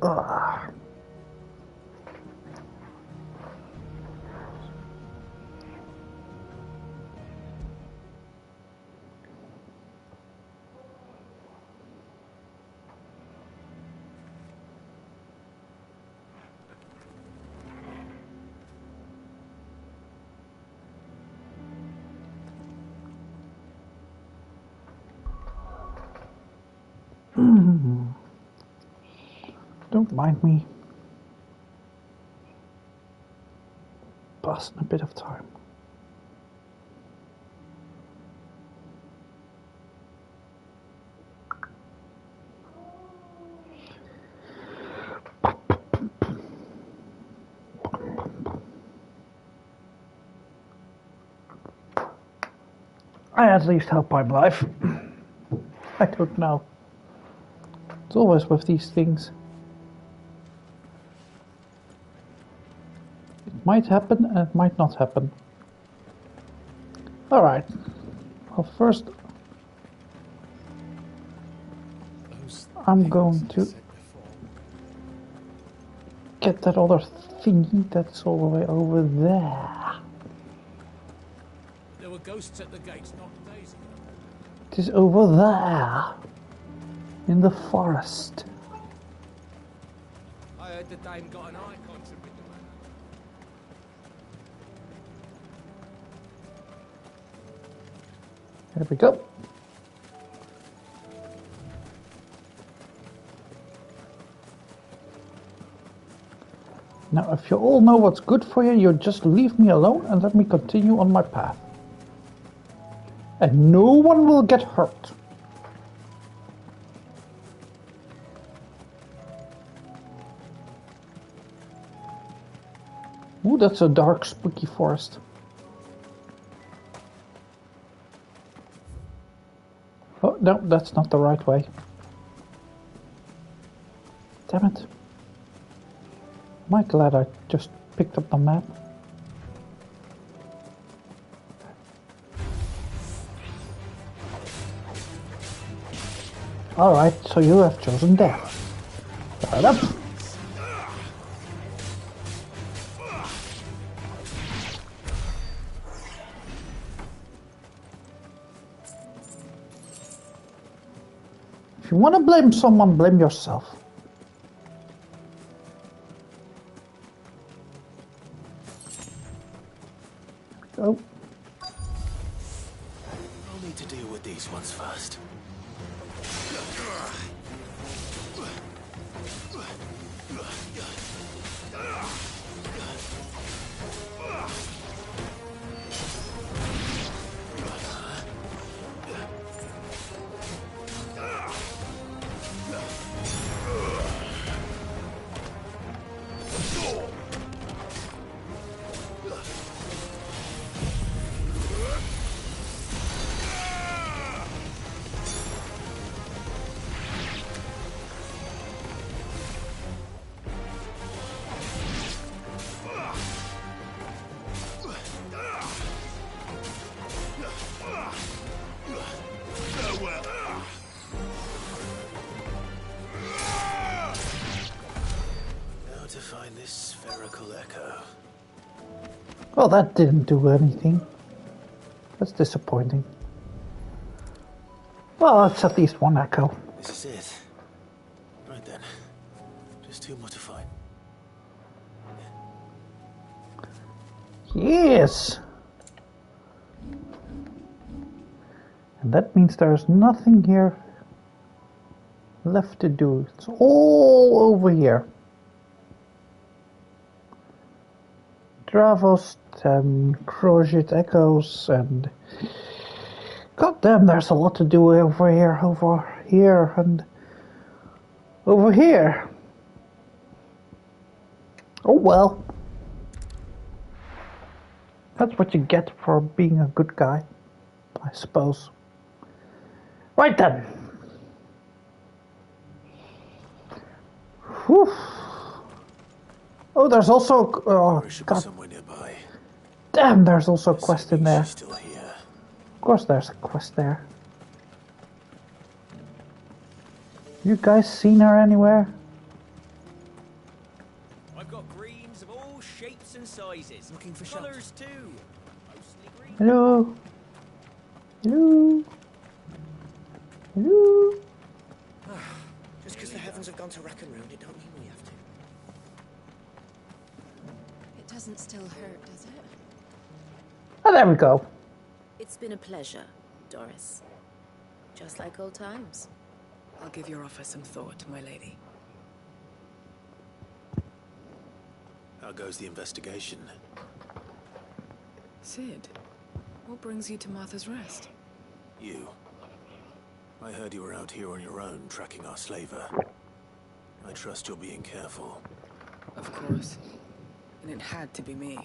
Ugh. Don't mind me. Passing a bit of time. I at least hope I'm live. I don't know. It's always with these things. It might happen and it might not happen. Alright. Well, first I'm going to get that other thingy that's all the way over there. There were ghosts at the gates not days ago. It is over there. In the forest. I heard the dame got an icon to rid the man. There we go. Now, if you all know what's good for you, you just leave me alone and let me continue on my path. And no one will get hurt. Ooh, that's a dark, spooky forest. Oh, no, that's not the right way. Damn it. Am I glad I just picked up the map? Alright, so you have chosen death. Fair enough. If you want to blame someone, blame yourself. Oh. I'll need to deal with these ones first. Well, that didn't do anything. That's disappointing. Well, it's at least one echo. This is it. Right then. Just two more to find. Yes! And that means there's nothing here left to do. It's all over here. Dravos and Crochet Echoes and... God damn, there's a lot to do over here, and over here. Oh well. That's what you get for being a good guy, I suppose. Right then. Whew. Oh, there's also... Oh, God. Somewhere nearby. Damn, there's also a quest in there. Still here. Of course there's a quest there. You guys seen her anywhere? disguises. Looking for shelter. Colours too. Mostly green. Hello? Hello? Hello? Just because the heavens have gone to rack and round, it don't mean we have to. It doesn't still hurt, does it? Oh, there we go. It's been a pleasure, Doris. Just like old times. I'll give your offer some thought, my lady. How goes the investigation? Sid, what brings you to Martha's Rest? You. I heard you were out here on your own, tracking our slaver. I trust you're being careful. Of course. And it had to be me.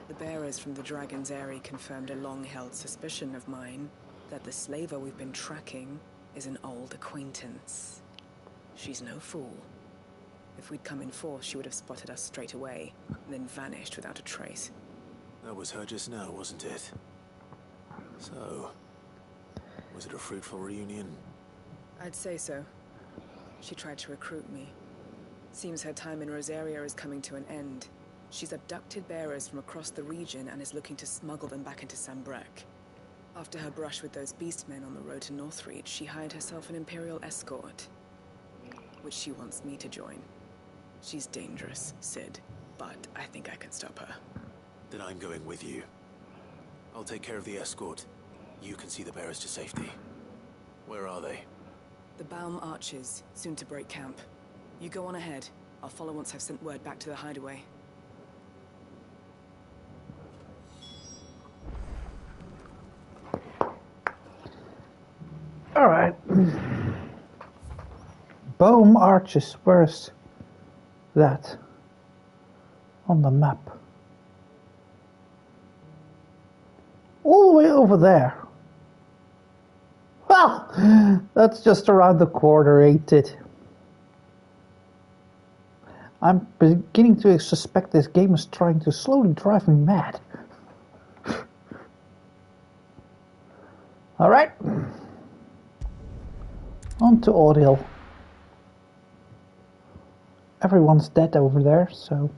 The bearers from the Dragon's Eyrie confirmed a long-held suspicion of mine that the slaver we've been tracking is an old acquaintance. She's no fool. If we'd come in force, she would have spotted us straight away, then vanished without a trace. That was her just now, wasn't it? So, was it a fruitful reunion? I'd say so. She tried to recruit me. Seems her time in Rosaria is coming to an end. She's abducted bearers from across the region and is looking to smuggle them back into Sambrec. After her brush with those beastmen on the road to Northreach, she hired herself an Imperial escort, which she wants me to join. She's dangerous, Sid, but I think I can stop her. Then I'm going with you. I'll take care of the escort. You can see the bearers to safety. Where are they? The Baum Archers, soon to break camp. You go on ahead. I'll follow once I've sent word back to the hideaway. All right. Baum Arches. Where's that on the map? All the way over there. Well, that's just around the corner, ain't it? I'm beginning to suspect this game is trying to slowly drive me mad. All right. On to Audiel. Everyone's dead over there, so...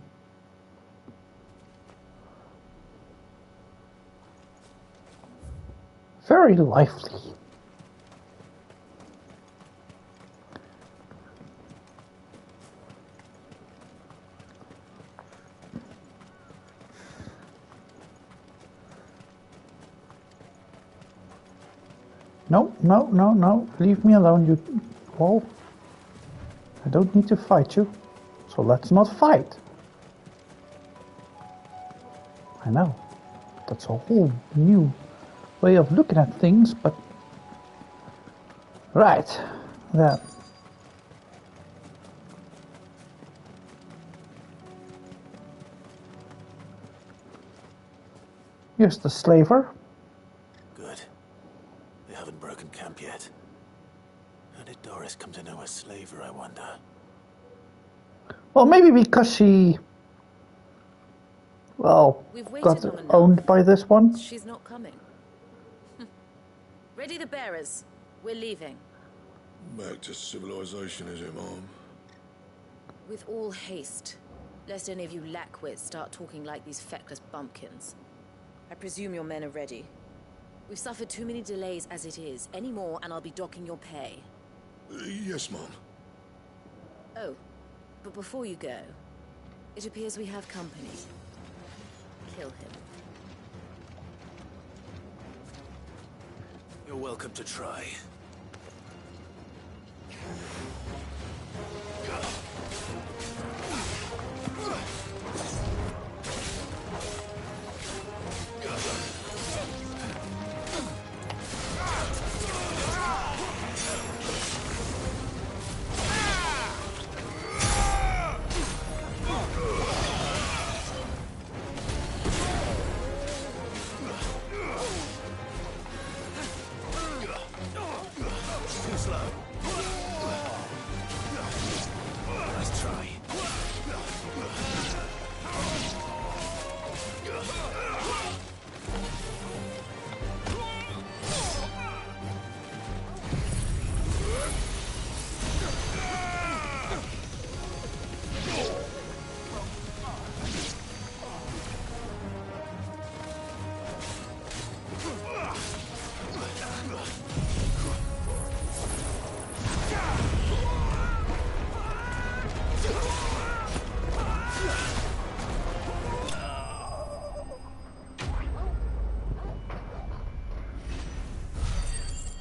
Very lively. No, no, no, no. Leave me alone, you all. I don't need to fight you, so let's not fight. I know. That's a whole new way of looking at things, but... Right. That. Here's the slaver. Good. They haven't broken camp yet. How did Doris come to know a slaver, I wonder? Well, maybe because she... Well, got owned by this one. She's not coming. Ready the bearers. We're leaving. Back to civilization, is it, Mom? With all haste, lest any of you lackwits start talking like these feckless bumpkins. I presume your men are ready. We've suffered too many delays as it is. Any more and I'll be docking your pay. Yes, Mom. Oh, but before you go, it appears we have company. Kill him. You're welcome to try.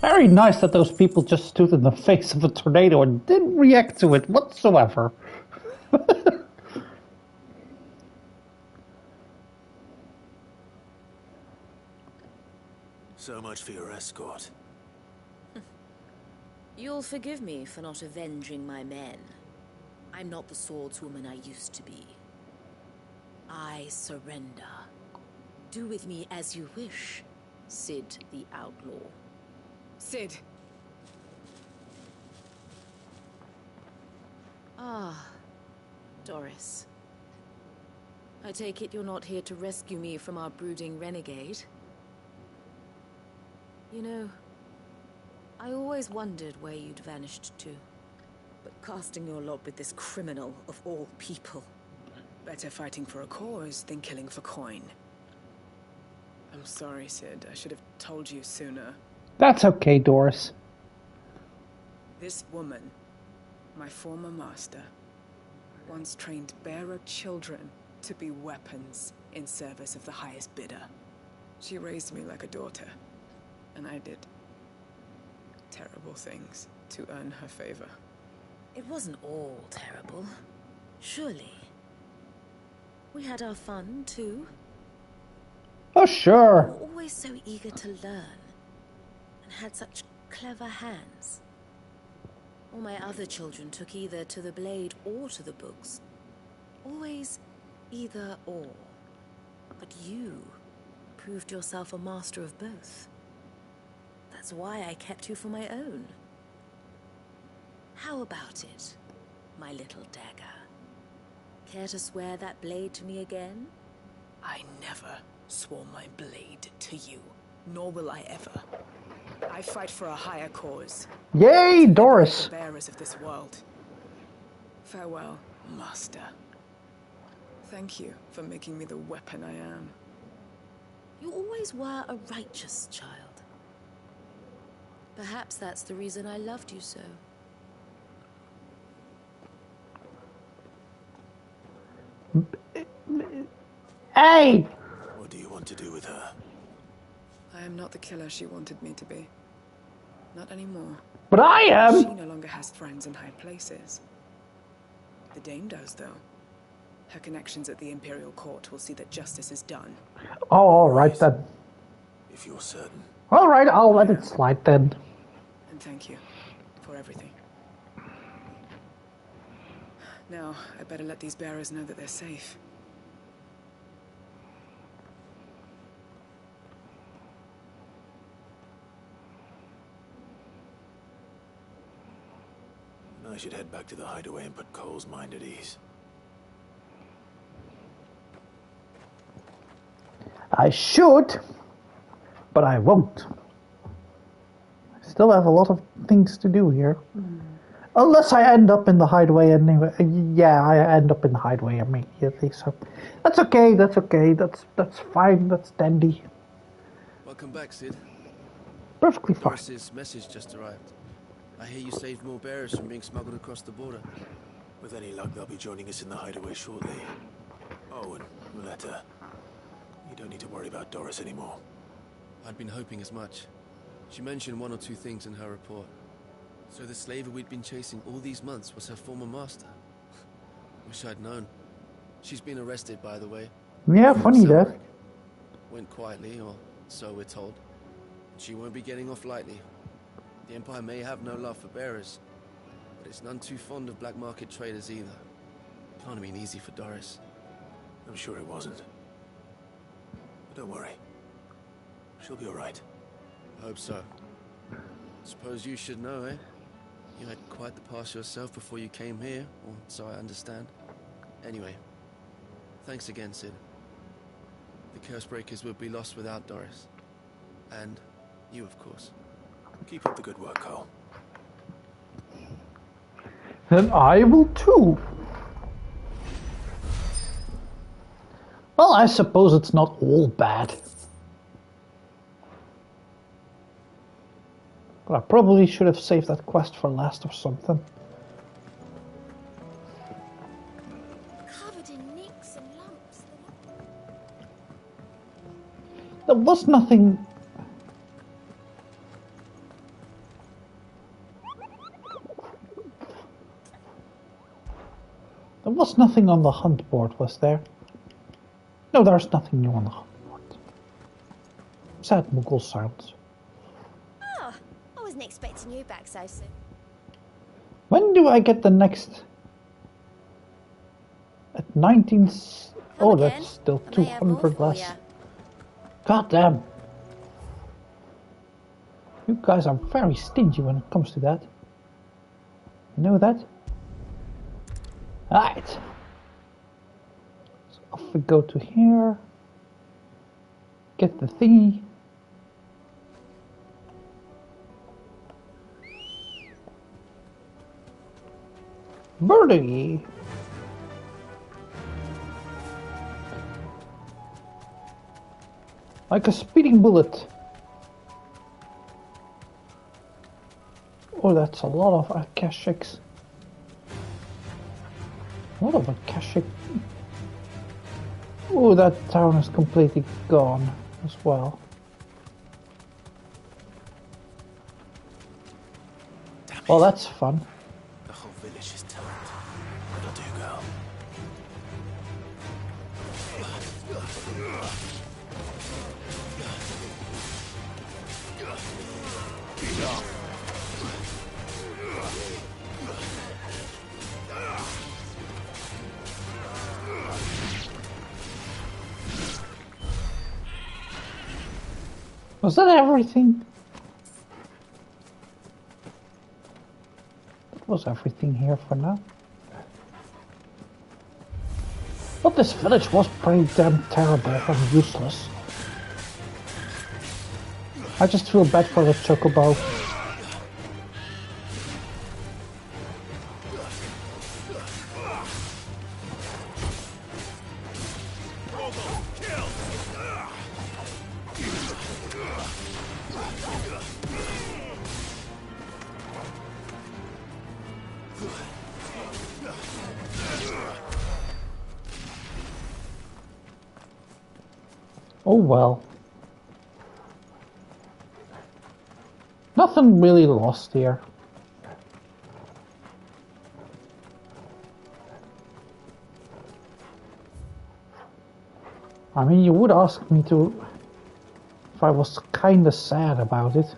Very nice that those people just stood in the face of a tornado and didn't react to it whatsoever. So much for your escort. You'll forgive me for not avenging my men. I'm not the swordswoman I used to be. I surrender. Do with me as you wish, Sid the Outlaw. Sid! Ah, Doris. I take it you're not here to rescue me from our brooding renegade? You know, I always wondered where you'd vanished to. But casting your lot with this criminal of all people. Better fighting for a cause than killing for coin. I'm sorry, Sid. I should have told you sooner. That's okay, Doris. This woman, my former master, once trained bearer children to be weapons in service of the highest bidder. She raised me like a daughter, and I did terrible things to earn her favor. It wasn't all terrible, surely. We had our fun, too. Oh, sure. You were always so eager to learn, and had such clever hands. All my other children took either to the blade or to the books. Always either or. But you proved yourself a master of both. That's why I kept you for my own. How about it, my little dagger? Care to swear that blade to me again? I never swore my blade to you, nor will I ever. I fight for a higher cause. Yay, Doris! The bearers of this world. Farewell, Master. Thank you for making me the weapon I am. You always were a righteous child. Perhaps that's the reason I loved you so. Hey! What do you want to do with her? I am not the killer she wanted me to be. Not anymore. But I am! She no longer has friends in high places. The Dame does, though. Her connections at the Imperial Court will see that justice is done. Oh, alright then. If you're certain. Alright, I'll let it slide then. And thank you for everything. Now, I better let these bearers know that they're safe. I should head back to the hideaway and put Cole's mind at ease. I should, but I won't. I still have a lot of things to do here. Unless I end up in the hideaway anyway. Yeah, I end up in the hideaway immediately, so that's okay, that's okay, that's fine, that's dandy. Welcome back, Sid. Perfectly fine. Doris's message just arrived. I hear you saved more bearers from being smuggled across the border. With any luck, they'll be joining us in the hideaway shortly. Oh, and Muleta, you don't need to worry about Doris anymore. I'd been hoping as much. She mentioned one or two things in her report. So the slaver we'd been chasing all these months was her former master. Wish I'd known. She's been arrested, by the way. Yeah, funny that. Went quietly, or so we're told. She won't be getting off lightly. The Empire may have no love for bearers, but it's none too fond of black market traders either. Can't have been easy for Doris. I'm sure it wasn't. But don't worry. She'll be all right. I hope so. Suppose you should know, eh? You had quite the past yourself before you came here, or so I understand. Anyway, thanks again, Sid. The Cursebreakers would be lost without Doris. And you, of course. Keep up the good work, Cole. And I will too. Well, I suppose it's not all bad. But I probably should have saved that quest for last or something. Covered in nicks and lumps. There was nothing... There was nothing on the hunt board, was there? No, there's nothing new on the hunt board. Sad Mughal silence. Oh, I wasn't expecting you back so soon. When do I get the next? At 19... Oh, Come again. that's still I may have more 200 for less. ya. God damn. You guys are very stingy when it comes to that. You know that? Alright. So off we go to here. Get the thingy. Birdie! Like a speeding bullet. Oh, that's a lot of Akashics. A lot of Akashic. Oh, that town is completely gone as well. Well, that's fun. The whole village is turned. That'll do, girl. Was that everything? That was everything here for now. But this village was pretty damn terrible and useless. I just feel bad for the chocobo. Oh well. Nothing really lost here. I mean, you would ask me to if I was kinda sad about it.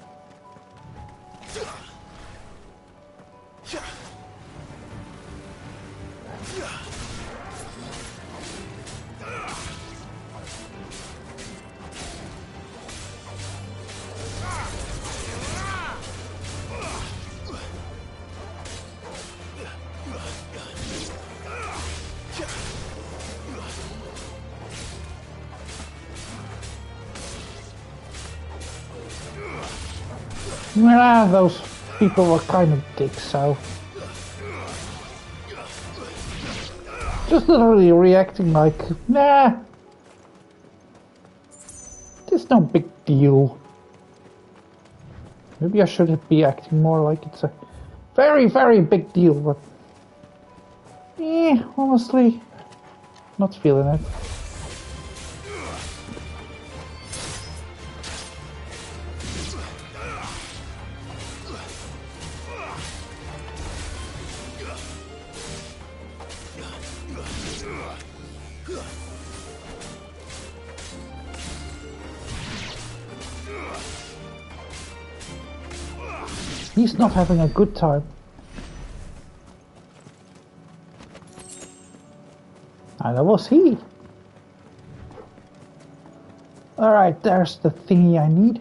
Yeah, those people were kind of dicks, so... Just literally reacting like, nah, it's no big deal. Maybe I should be acting more like it's a very, very big deal, but... honestly, not feeling it. He's not having a good time. And that was he. Alright, there's the thingy I need.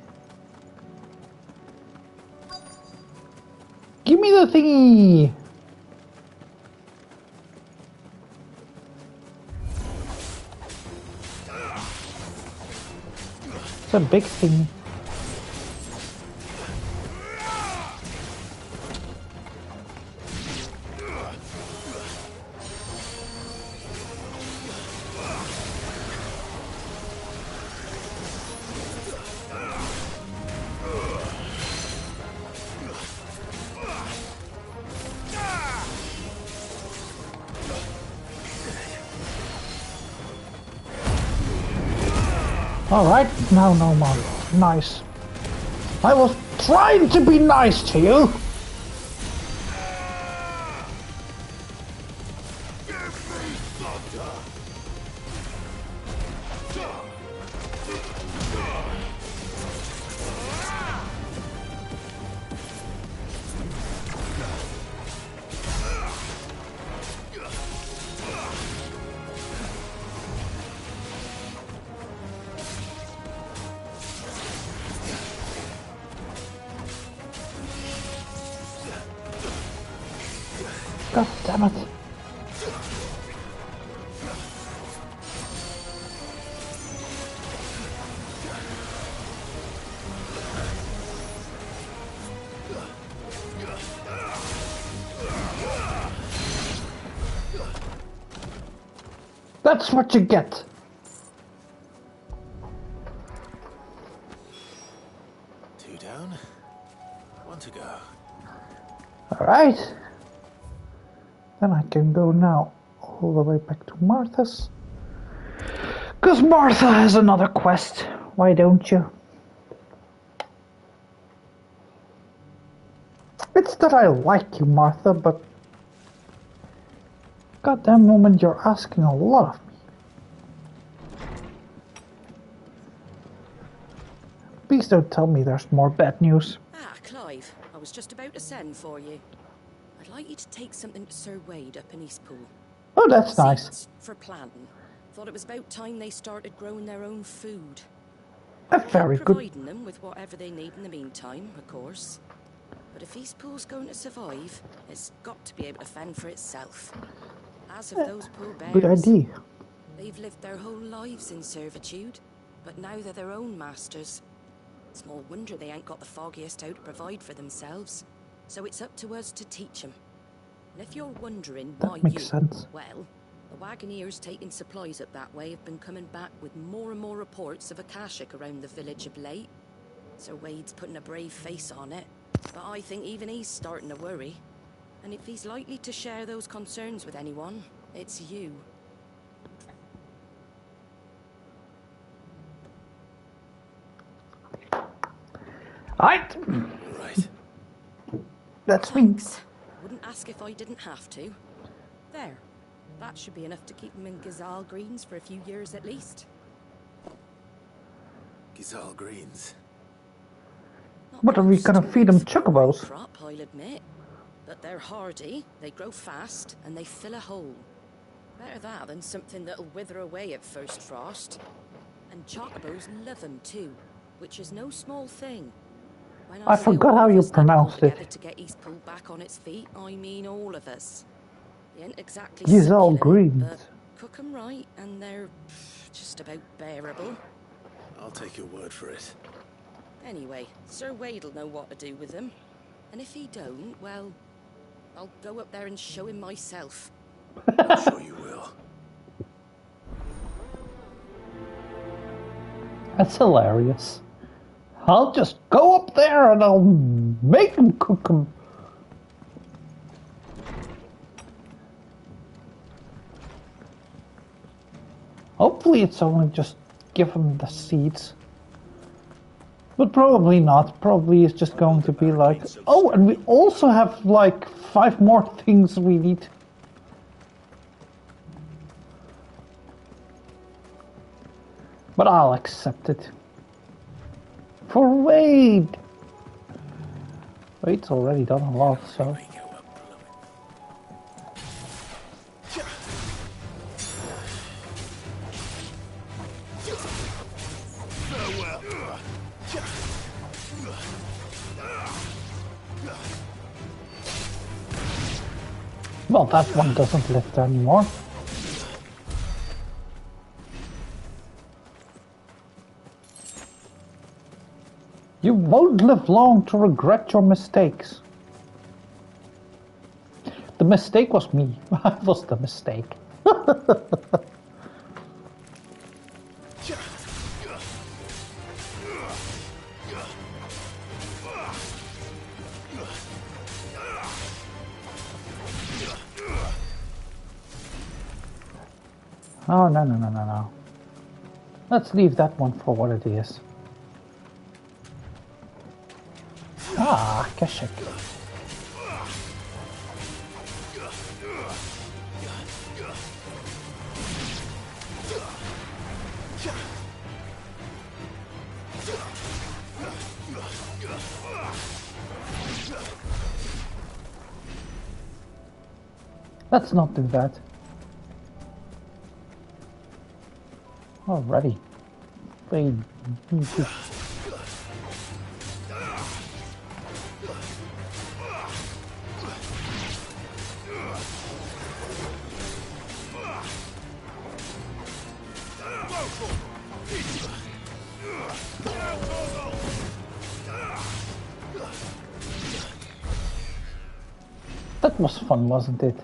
Give me the thingy! It's a big thing. Alright, now no more. Nice. I was trying to be nice to you! God damn it. That's what you get. Two down, one to go. Alright. Then I can go now all the way back to Martha's. Because Martha has another quest. Why don't you? It's that I like you, Martha, but goddamn moment you're asking a lot of me. Please don't tell me there's more bad news. Ah, Clive, I was just about to send for you. I'd like you to take something to Sir Wade up in Eastpool. Oh, that's nice. Seeds for planting. Thought it was about time they started growing their own food. Very good. Providing them with whatever they need in the meantime, of course. But if Eastpool's going to survive, it's got to be able to fend for itself. As of those poor bears, Good idea. they've lived their whole lives in servitude, but now they're their own masters. Small wonder they ain't got the foggiest how to provide for themselves. So it's up to us to teach them. And if you're wondering why makes sense. well, the wagoneers taking supplies up that way have been coming back with more and more reports of Akashic around the village of late. Sir Wade's putting a brave face on it, but I think even he's starting to worry. And if he's likely to share those concerns with anyone, it's you. Right. Right. That's me. Thanks. Wouldn't ask if I didn't have to. There. That should be enough to keep them in Gazal Greens for a few years at least. Gazal Greens. What are we gonna feed them, chocobos? Crop, I'll admit. But they're hardy, they grow fast, and they fill a hole. Better that than something that'll wither away at first frost. And chocobos love them too, which is no small thing. When I say forgot all how of you us had to pronounced pull it. together to get Eastpool back on its feet, I mean all of us. They ain't exactly Gazal succulent, Greens. but cook 'em right, and they're just about bearable. I'll take your word for it. Anyway, Sir Wade'll know what to do with them. And if he don't, well, I'll go up there and show him myself. I'm sure you will. That's hilarious. I'll just go up there and I'll make them cook them. Hopefully it's only just give them the seeds. But probably not. Probably it's just going to be like, oh, and we also have like 5 more things we need. But I'll accept it. For Wade! Wade's already done a lot, so... Well, that one doesn't lift anymore. You won't live long to regret your mistakes. The mistake was me. I was the mistake. Oh, no. Let's leave that one for what it is. Ah, Keshik. Let's not do that. Alrighty. Wait. That was fun, wasn't it?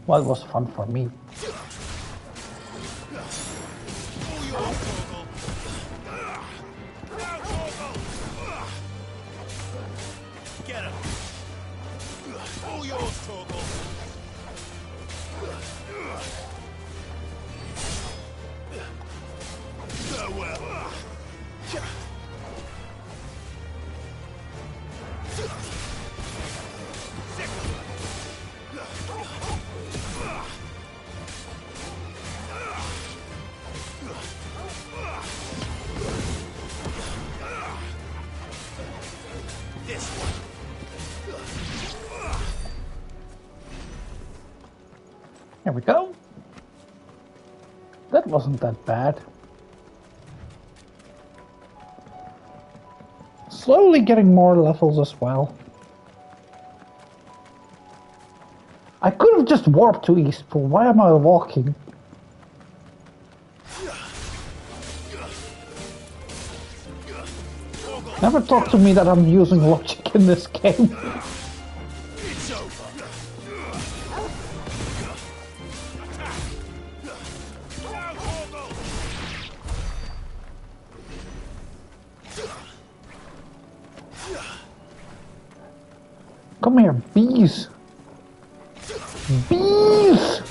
Well, it was fun for me. Get him! All yours, Torgal! Farewell! This one! There we go. That wasn't that bad. Slowly getting more levels as well. I could have just warped to Eastpool. Why am I walking? Never talk to me that I'm using logic in this game. It's over! Come here, bees! Bees!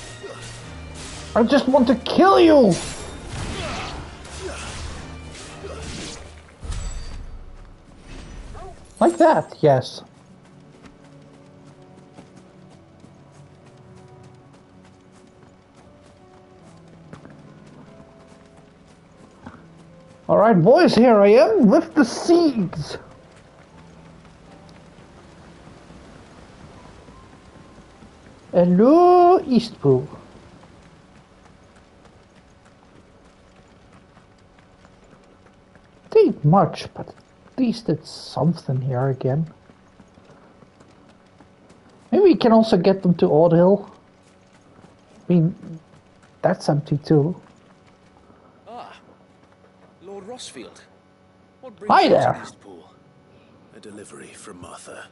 I just want to kill you! Like that, yes. Alright, boys, here I am with the seeds. Hello, Eastpool. It ain't much, but at least it's something here again. Maybe we can also get them to Oddhill. I mean, that's empty too. Ah, Lord Rossfield. What brings Hi you there. to Eastpool? A delivery from Martha.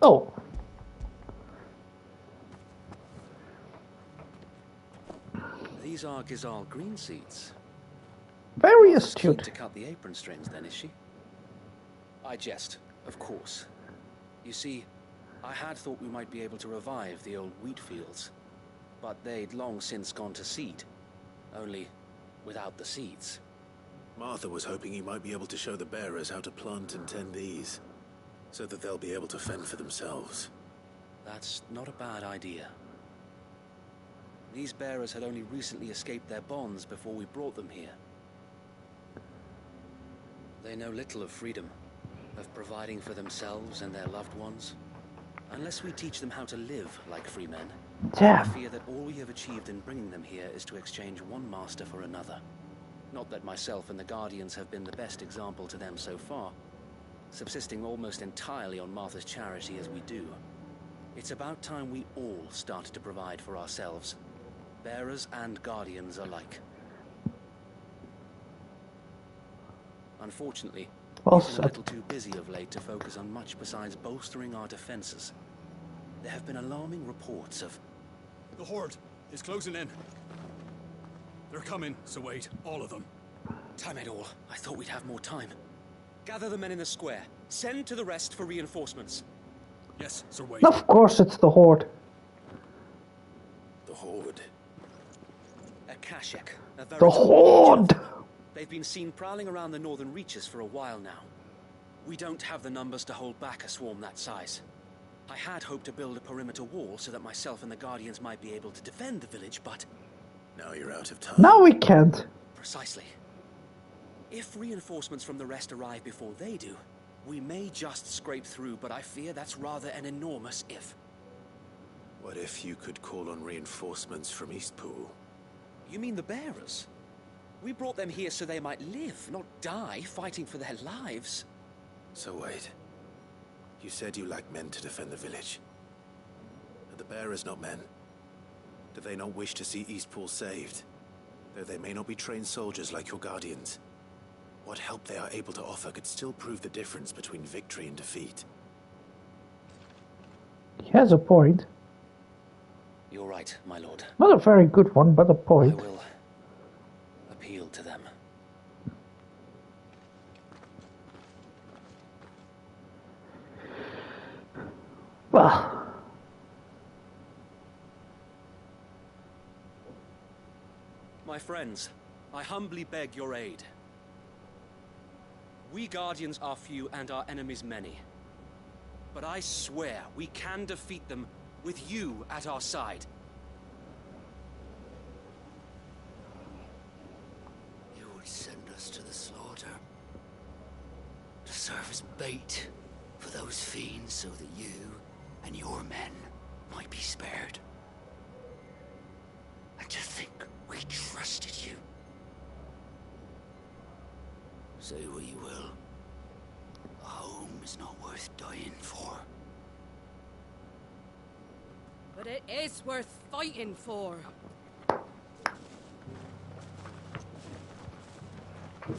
Oh. These are Gizal green seeds. Very Martha's keen astute. to cut the apron strings, then, is she? I jest, of course. You see, I had thought we might be able to revive the old wheat fields, but they'd long since gone to seed, only without the seeds. Martha was hoping he might be able to show the bearers how to plant and tend these, so that they'll be able to fend for themselves. That's not a bad idea. These bearers had only recently escaped their bonds before we brought them here. They know little of freedom, of providing for themselves and their loved ones. Unless we teach them how to live like free men, I Damn. fear that all we have achieved in bringing them here is to exchange one master for another. Not that myself and the Guardians have been the best example to them so far, subsisting almost entirely on Martha's charity as we do. It's about time we all started to provide for ourselves, bearers and Guardians alike. Unfortunately, Well we've been a said. little too busy of late to focus on much besides bolstering our defenses. There have been alarming reports of... The Horde is closing in. They're coming, so wait, all of them. Damn it all, I thought we'd have more time. Gather the men in the square. Send to the rest for reinforcements. Yes, Sir Wade. Of course it's the Horde. The Horde. A Kashek. A The veritable Horde! They've been seen prowling around the northern reaches for a while now. We don't have the numbers to hold back a swarm that size. I had hoped to build a perimeter wall so that myself and the Guardians might be able to defend the village, but... Now you're out of time. Now we can't. Precisely. If reinforcements from the rest arrive before they do, we may just scrape through, but I fear that's rather an enormous if. What if you could call on reinforcements from Eastpool? You mean the bearers? We brought them here so they might live, not die, fighting for their lives. So wait. You said you lack men to defend the village. Are the bearers not men? Do they not wish to see Eastpool saved? Though they may not be trained soldiers like your Guardians. What help they are able to offer could still prove the difference between victory and defeat. He has a point. You're right, my lord. Not a very good one, but a I point. will appeal to them. Well, My friends, I humbly beg your aid. We Guardians are few and our enemies many. But I swear we can defeat them with you at our side. You would send us to the slaughter, to serve as bait for those fiends so that you and your men might be spared. And to think we trusted you. Say what you will. A home is not worth dying for. But it is worth fighting for.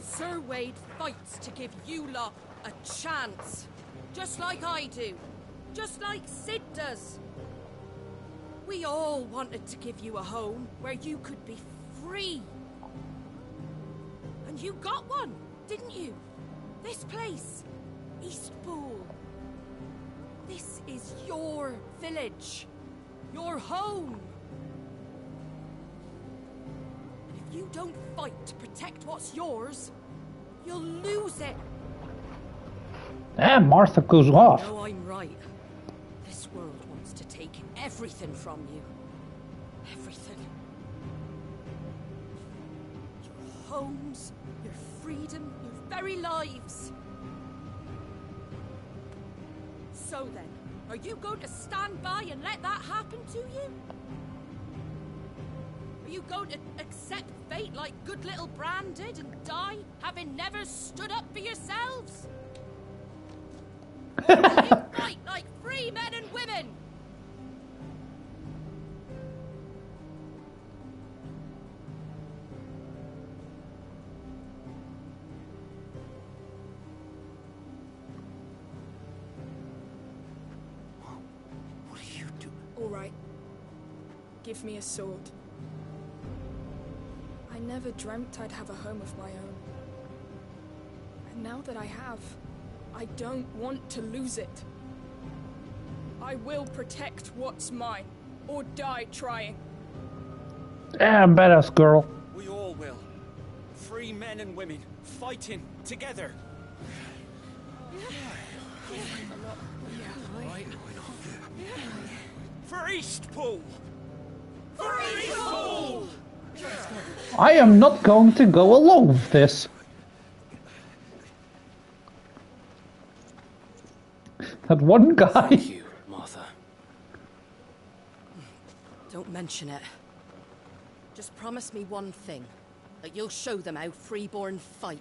Sir Wade fights to give you lot a chance. Just like I do. Just like Sid does. We all wanted to give you a home where you could be free. And you got one, didn't you? This place, Eastpool. This is your village. Your home. And if you don't fight to protect what's yours, you'll lose it. and Martha goes off. No, I'm right. This world wants to take everything from you. Everything. Your homes, your freedom, your very lives. So then, are you going to stand by and let that happen to you? Are you going to accept fate like good little Bran did and die, having never stood up for yourselves? Or will you fight like free men and women? What do you do? All right. Give me a sword. I never dreamt I'd have a home of my own. And now that I have, I don't want to lose it. I will protect what's mine, or die trying. Yeah, badass girl. We all will. Free men and women, fighting together. For Eastpool! For Eastpool! I am not going to go along with this. That one guy. Thank you, Martha. Don't mention it. Just promise me one thing. That you'll show them how freeborn fight.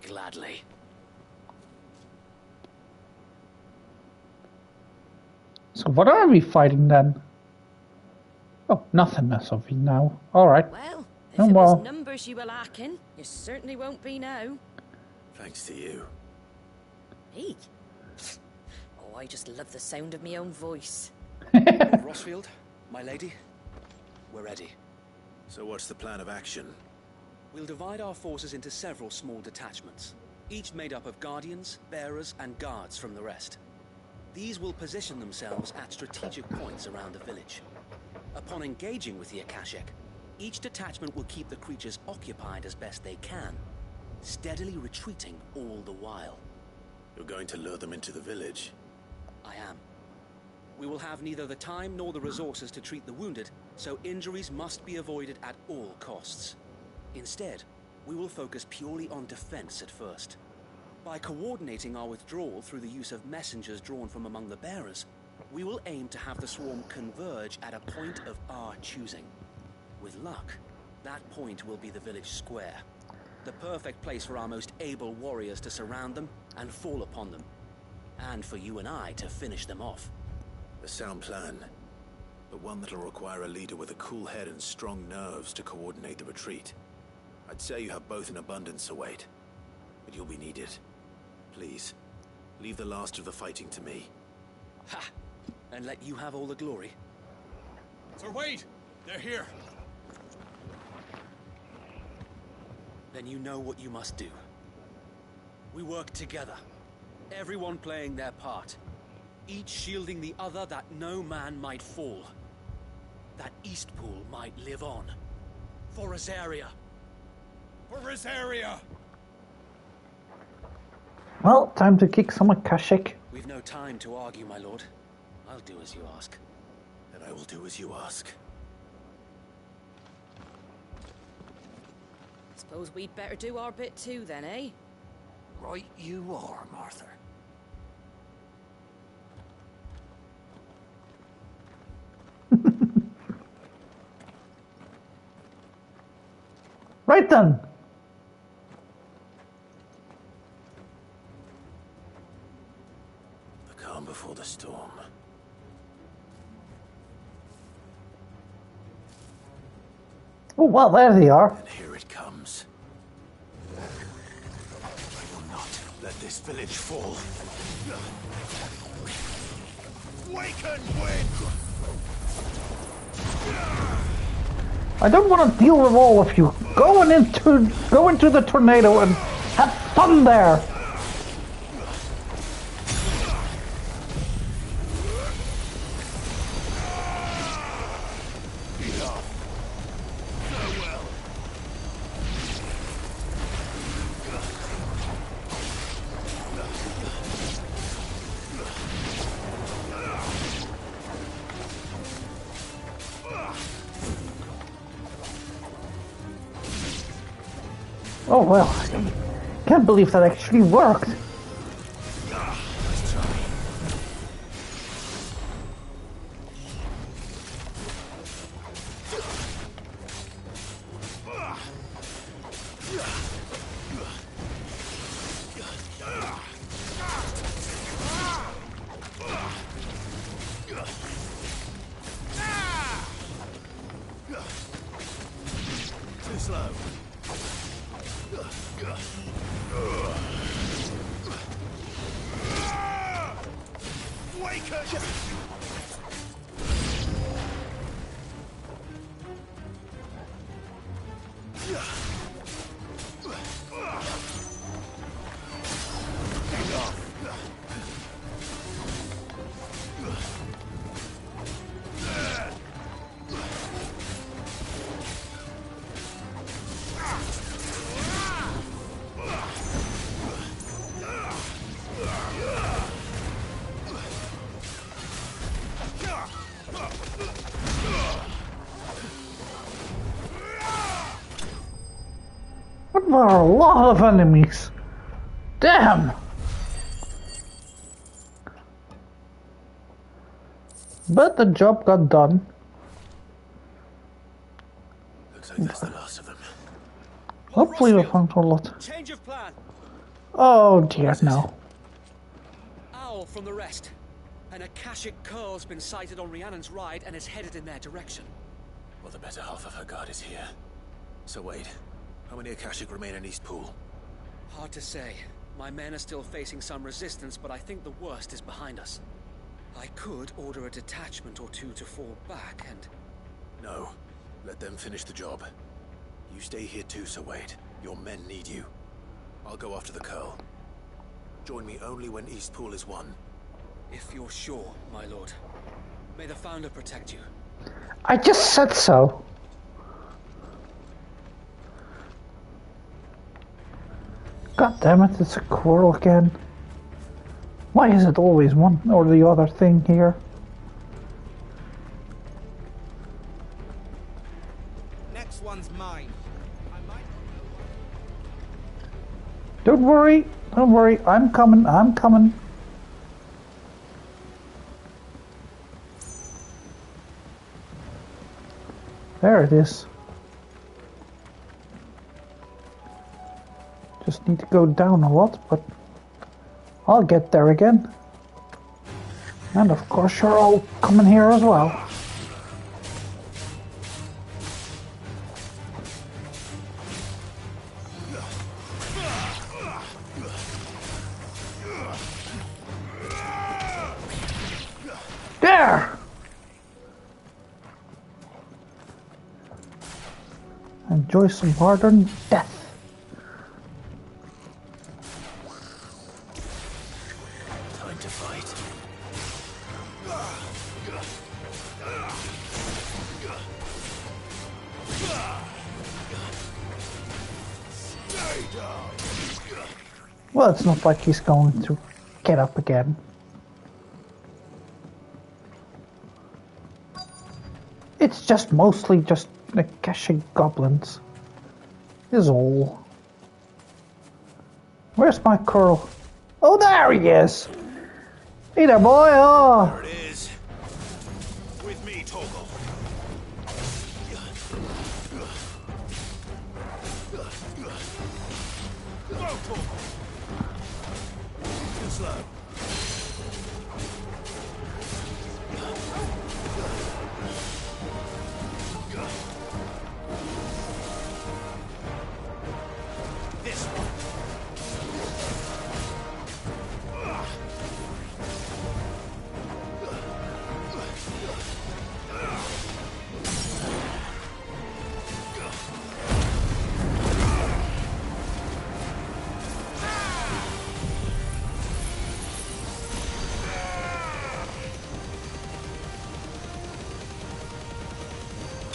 Gladly. So what are we fighting then? Oh, nothing as of now. Alright. Well, if Oh, it well. was numbers you were lacking, you certainly won't be now. Thanks to you. Me? Oh, I just love the sound of my own voice. Lord Rossfield, my lady, we're ready. So what's the plan of action? We'll divide our forces into several small detachments, each made up of guardians, bearers, and guards from the rest. These will position themselves at strategic points around the village. Upon engaging with the Akashic, each detachment will keep the creatures occupied as best they can, steadily retreating all the while. You're going to lure them into the village? I am. We will have neither the time nor the resources to treat the wounded, so injuries must be avoided at all costs. Instead, we will focus purely on defense at first. By coordinating our withdrawal through the use of messengers drawn from among the bearers, we will aim to have the swarm converge at a point of our choosing. With luck, that point will be the village square. The perfect place for our most able warriors to surround them and fall upon them. And for you and I to finish them off. A sound plan, but one that'll require a leader with a cool head and strong nerves to coordinate the retreat. I'd say you have both in abundance, Sir Wade, but you'll be needed. Please, Leave the last of the fighting to me. Ha! And let you have all the glory? Sir Wade! They're here! Then you know what you must do. We work together. Everyone playing their part. Each shielding the other that no man might fall. That Eastpool might live on. For Rosaria. For Rosaria! Well, time to kick some Akashic. We've no time to argue, my lord. I'll do as you ask. And I will do as you ask. Suppose we'd better do our bit too then, eh? Right you are, Martha. Right then. The calm before the storm. Oh, well, there they are. And here it comes. I will not let this village fall. Waken, wind! I don't want to deal with all of you. Go into the tornado and have fun there. Oh well, I can't believe that actually worked. Too slow. There are a lot of enemies. Damn! But the job got done. Looks like that's the last of them. Hopefully we'll find a lot. Change of plan. Oh dear, no. Owl from the rest. An Akashic curl's been sighted on Rhiannon's ride and is headed in their direction. Well, the better half of her guard is here. So Wade, how many Akashic remain in Eastpool? Hard to say. My men are still facing some resistance, but I think the worst is behind us. I could order a detachment or two to fall back and... No. Let them finish the job. You stay here too, Sir Wade. Your men need you. I'll go after the Curl. Join me only when Eastpool is won. If you're sure, my lord. May the Founder protect you. I just said so. God damn it, it's a quarrel again. Why is it always one or the other thing here? Next one's mine. Don't worry, I'm coming. There it is. Just need to go down a lot, but I'll get there again. And of course you're all coming here as well. enjoy some modern death. Time to fight. Well, it's not like he's going to get up again. It's just mostly just the caching goblins. Is all. Where's my curl? Oh, there he is! Hey there, boy! Oh! There it is. With me, Torgal. Go, Torgal. Too slow. This one.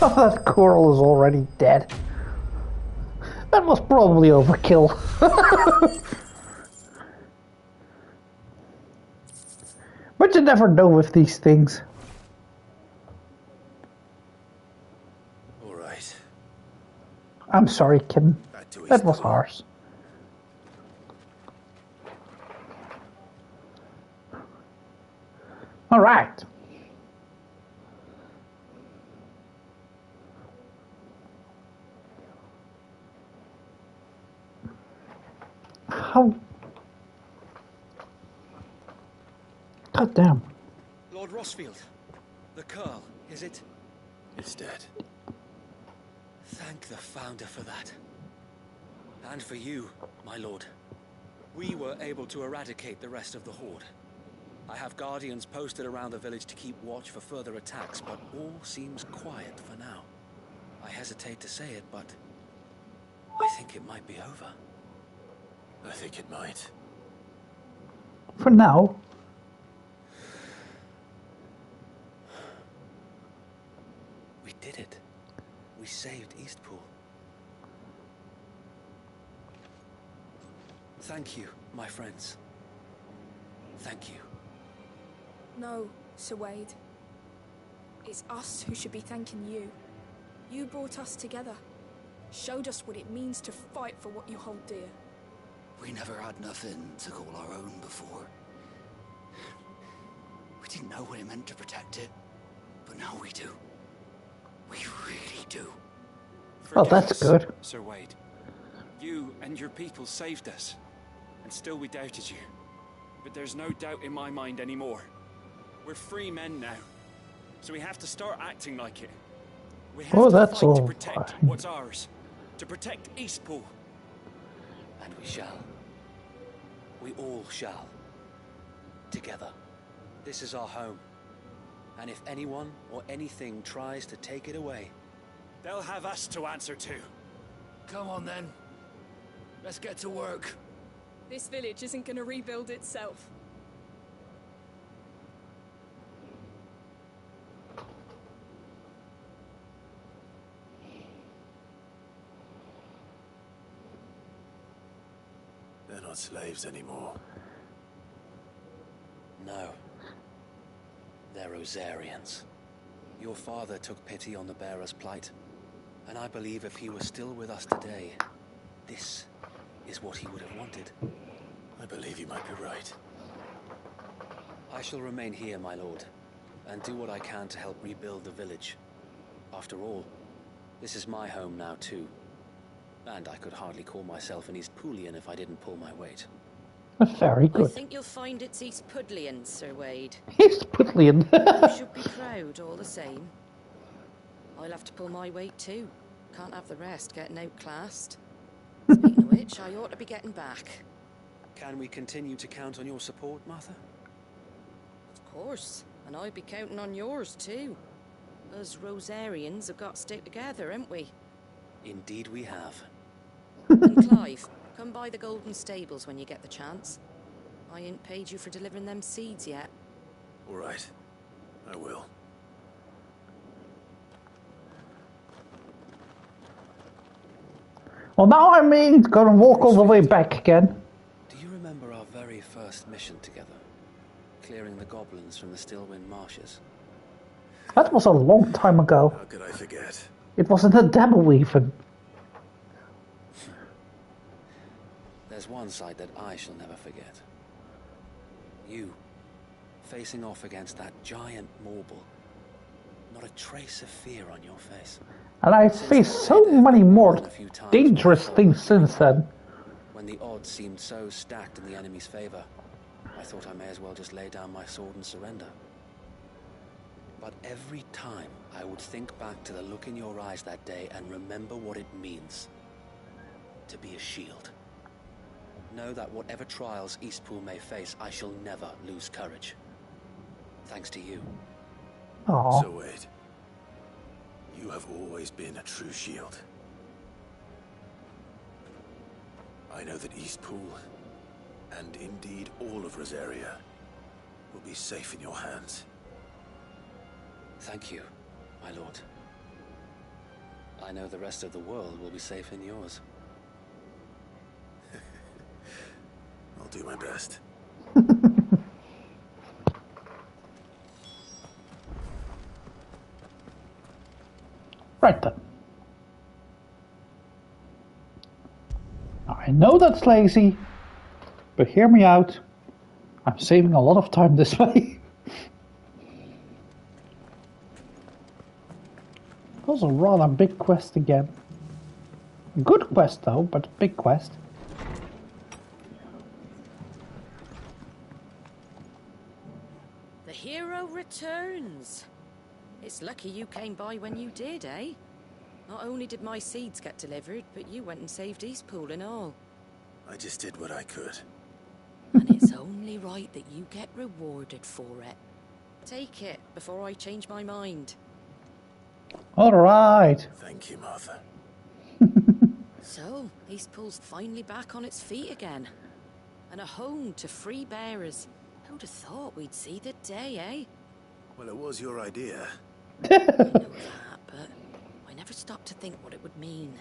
Oh, that coral is already dead. That was probably overkill. But you never know with these things. All right. I'm sorry, kid. That was harsh. All right. How? God damn. Lord Rossfield, the Curl, is it? It's dead. Thank the Founder for that. And for you, my lord. We were able to eradicate the rest of the Horde. I have guardians posted around the village to keep watch for further attacks, but all seems quiet for now. I hesitate to say it, but I think it might be over. I think it might. For now. We did it. We saved Eastpool. Thank you, my friends. Thank you. No, Sir Wade. It's us who should be thanking you. You brought us together. Showed us what it means to fight for what you hold dear. We never had nothing to call our own before. We didn't know what it meant to protect it, but now we do. We really do. Oh, that's good. Sir Wade. You and your people saved us, and still we doubted you. But there's no doubt in my mind anymore. We're free men now, so we have to start acting like it. We have to that's fight to all protect fine. what's ours, to protect Eastpool. And we shall. We all shall. Together. This is our home. And if anyone or anything tries to take it away, they'll have us to answer to. Come on then. Let's get to work. This village isn't going to rebuild itself. They're not slaves anymore. no. They're Rosarians. Your father took pity on the bearer's plight, and I believe if he were still with us today, this is what he would have wanted. I believe you might be right. I shall remain here, my lord, and do what I can to help rebuild the village. After all, this is my home now too. And I could hardly call myself an Eastpoolian if I didn't pull my weight. Very I good. think you'll find it's Eastpudlian, Sir Wade. Eastpudlian. You should be proud, all the same. I'll have to pull my weight too. Can't have the rest getting outclassed. Speaking of which, I ought to be getting back. Can we continue to count on your support, Martha? Of course, and I'd be counting on yours too. Us Rosarians have got to stick together, haven't we? Indeed we have. And Clive, come by the Golden Stables when you get the chance. I ain't paid you for delivering them seeds yet. All right. I will. Well, now I mean, gonna walk all the way back again. Do you remember our very first mission together? Clearing the goblins from the Stillwind marshes? That was a long time ago. How could I forget? It wasn't a demo even. There's one side that I shall never forget. You, facing off against that giant Morble. Not a trace of fear on your face. And I've faced so many more dangerous things since then. When the odds seemed so stacked in the enemy's favor, I thought I may as well just lay down my sword and surrender. But every time I would think back to the look in your eyes that day and remember what it means to be a shield. Know that whatever trials Eastpool may face, I shall never lose courage. Thanks to you. Aww. So Wade, you have always been a true shield. I know that Eastpool, and indeed all of Rosaria, will be safe in your hands. Thank you, my lord. I know the rest of the world will be safe in yours. I'll do my best. Right then. Now, I know that's lazy, but hear me out. I'm saving a lot of time this way. That was a rather big quest again. Good quest though, but big quest. The hero returns. It's lucky you came by when you did, eh? Not only did my seeds get delivered, but you went and saved Eastpool and all. I just did what I could. And it's only right that you get rewarded for it. Take it before I change my mind. Alright. Thank you, Martha. So, Eastpool's finally back on its feet again. And a home to free bearers. Who'd have thought we'd see the day, eh? Well, it was your idea. I know that, but I never stopped to think what it would mean.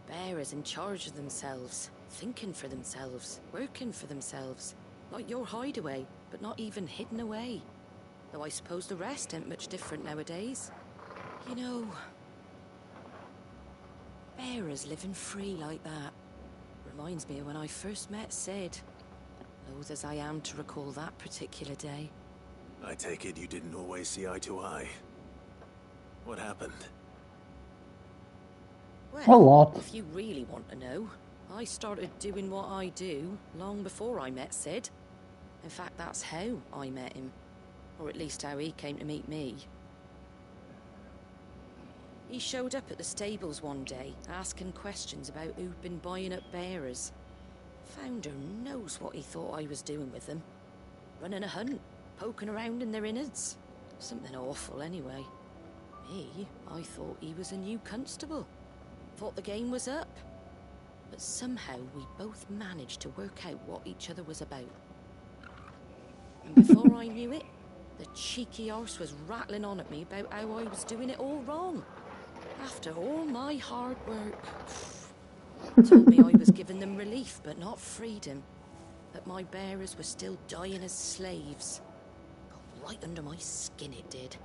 Bearers in charge of themselves, thinking for themselves, working for themselves. Like your hideaway, but not even hidden away. Though I suppose the rest ain't much different nowadays. You know, bearers living free like that reminds me of when I first met Sid. Loath as I am to recall that particular day. I take it you didn't always see eye to eye. What happened? Well, a lot. If you really want to know, I started doing what I do long before I met Sid. In fact, that's how I met him. Or at least how he came to meet me. He showed up at the stables one day, asking questions about who'd been buying up bearers. Founder knows what he thought I was doing with them. Running a hunt, poking around in their innards. Something awful anyway. Me, I thought he was a new constable. Thought the game was up. But somehow we both managed to work out what each other was about. And before I knew it, the cheeky arse was rattling on at me about how I was doing it all wrong. After all my hard work. Told me I was giving them relief, but not freedom. That my bearers were still dying as slaves. Got right under my skin it did.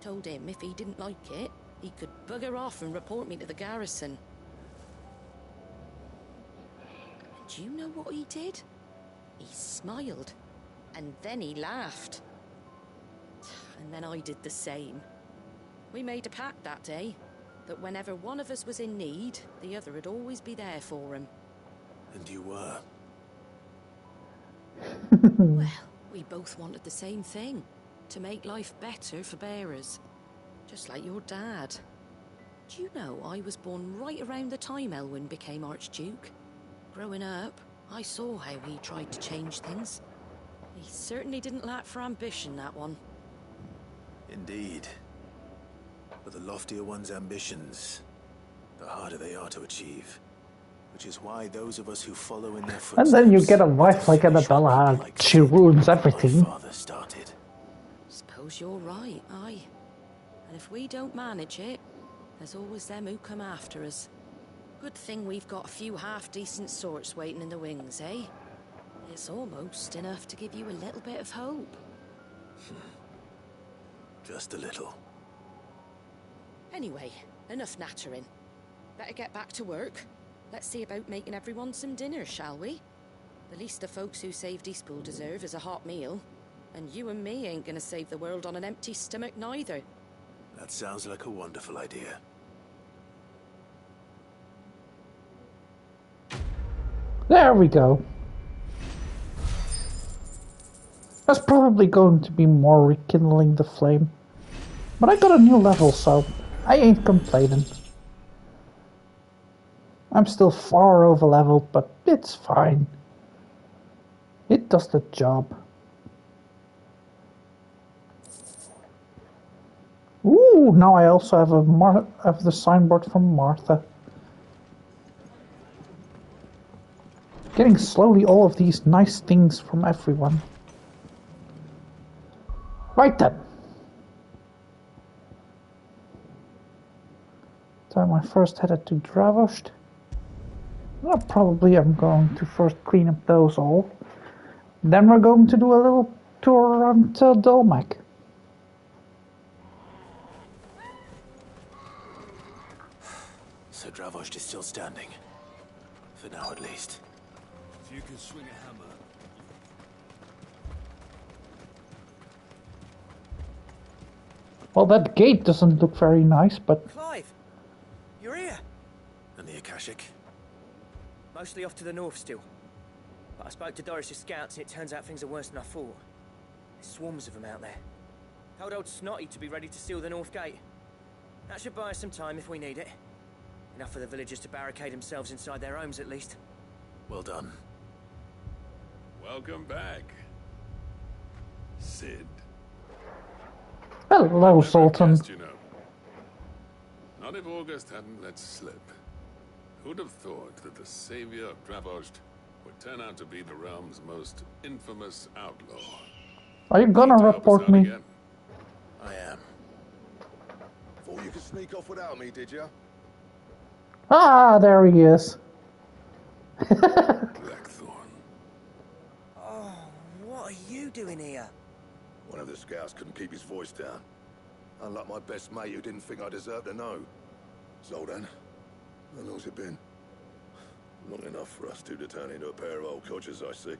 Told him if he didn't like it, he could bugger off and report me to the garrison. And do you know what he did? He smiled. And then he laughed. And then I did the same. We made a pact that day, that whenever one of us was in need, the other would always be there for him. And you were? Well, we both wanted the same thing. To make life better for bearers. Just like your dad. Do you know I was born right around the time Elwyn became Archduke? Growing up, I saw how he tried to change things. He certainly didn't lack for ambition, that one. Indeed. But the loftier one's ambitions, the harder they are to achieve. Which is why those of us who follow in their footsteps... And then you get a wife like Annabella, and she ruins everything. My father started. Suppose you're right, aye. And if we don't manage it, there's always them who come after us. Good thing we've got a few half-decent sorts waiting in the wings, eh? It's almost enough to give you a little bit of hope. Just a little. Anyway, enough nattering. Better get back to work. Let's see about making everyone some dinner, shall we? The least the folks who saved Eastpool deserve is a hot meal. And you and me ain't gonna save the world on an empty stomach neither. That sounds like a wonderful idea. There we go. That's probably going to be more rekindling the flame. But I got a new level, so I ain't complaining. I'm still far over leveled, but it's fine. It does the job. Ooh, now I also have the signboard from Martha. Getting slowly all of these nice things from everyone. Right then. Time I first headed to Dravost. Well, probably I'm going to first clean up those all. Then we're going to do a little tour around Dolmek. So Dravost is still standing. For now, at least. If you can swing a hammer. Well, that gate doesn't look very nice, but... Clive! You're here! And the Akashic? Mostly off to the north still. But I spoke to Doris's scouts and it turns out things are worse than I thought. There's swarms of them out there. Told old Snotty to be ready to seal the north gate. That should buy us some time if we need it. Enough for the villagers to barricade themselves inside their homes at least. Well done. Welcome back, Sid. Hello, Sultan. You know. Not if August hadn't let slip. Who'd have thought that the savior of Dravost would turn out to be the realm's most infamous outlaw? Are you gonna report me? Again? I am. Thought you could sneak off without me, did you? Ah, there he is. Blackthorn. Oh, what are you doing here? One of the scouts couldn't keep his voice down. Unlike my best mate who didn't think I deserved to know. So then, how long's it been? Long enough for us two to turn into a pair of old codgers, I see.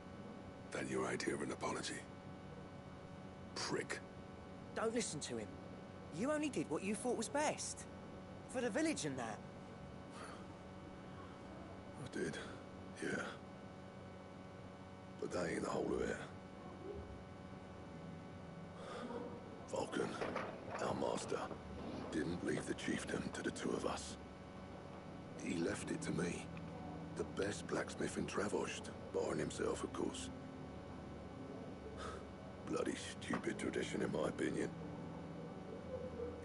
Then your idea of an apology? Prick. Don't listen to him. You only did what you thought was best. For the village and that. I did, yeah. But that ain't the whole of it. Vulcan, our master, didn't leave the chiefdom to the two of us. He left it to me. The best blacksmith in Dravost, barring himself, of course. Bloody stupid tradition, in my opinion.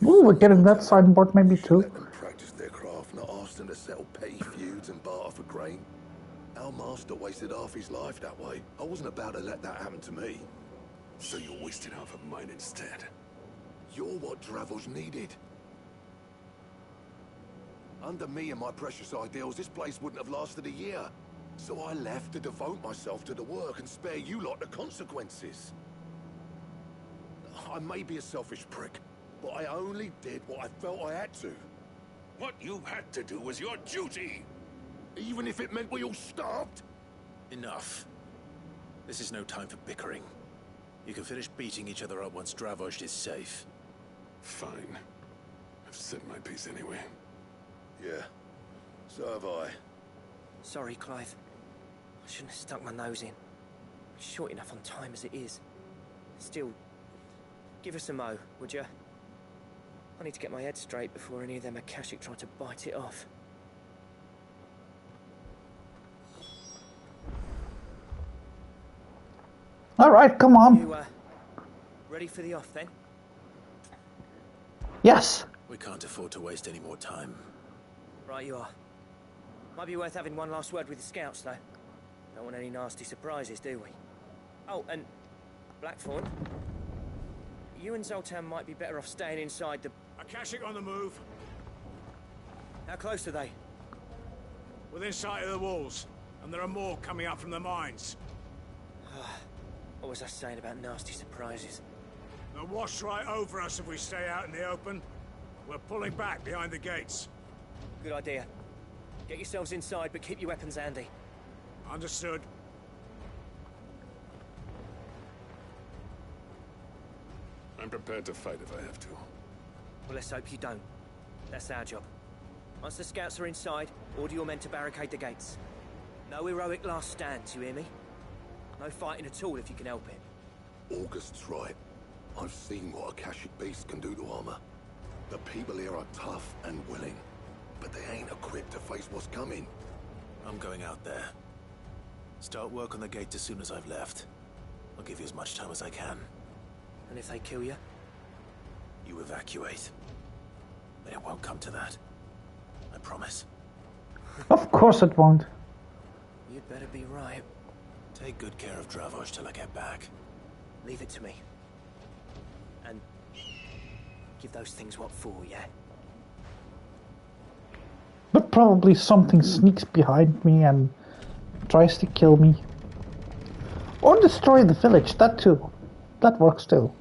Ooh, we're getting that signboard maybe too. Let them practice their craft, not ask them to settle petty feuds and barter for grain. Our master wasted half his life that way. I wasn't about to let that happen to me. So you're wasting half of mine instead. You're what Dravost needed. Under me and my precious ideals, this place wouldn't have lasted a year. So I left to devote myself to the work and spare you lot the consequences. I may be a selfish prick, but I only did what I felt I had to. What you had to do was your duty. Even if it meant we all starved. Enough. This is no time for bickering. You can finish beating each other up once Dravost is safe. Fine. I've said my piece anyway. Yeah, so have I. Sorry, Clive. I shouldn't have stuck my nose in. It's short enough on time as it is. Still, give us a mo, would you? I need to get my head straight before any of them Akashic try to bite it off. Alright, come on. You, ready for the off then? Yes. We can't afford to waste any more time. Right you are. Might be worth having one last word with the scouts, though. Don't want any nasty surprises, do we? Oh, and Blackthorn, you and Zoltan might be better off staying inside the... Akashic on the move. How close are they? Within sight of the walls. And there are more coming up from the mines. What was I saying about nasty surprises? They'll wash right over us if we stay out in the open. We're pulling back behind the gates. Good idea. Get yourselves inside, but keep your weapons handy. Understood. I'm prepared to fight if I have to. Well, let's hope you don't. That's our job. Once the scouts are inside, order your men to barricade the gates. No heroic last stands, you hear me? No fighting at all if you can help it. August's right. I've seen what Akashic beasts can do to armor. The people here are tough and willing, but they ain't equipped to face what's coming. I'm going out there. Start work on the gate as soon as I've left. I'll give you as much time as I can. And if they kill you? You evacuate. But it won't come to that. I promise. Of course it won't. You'd better be right. Take good care of Dravos till I get back. Leave it to me. And give those things what for, yeah? But probably something sneaks behind me and tries to kill me. Or destroy the village, that too. That works too.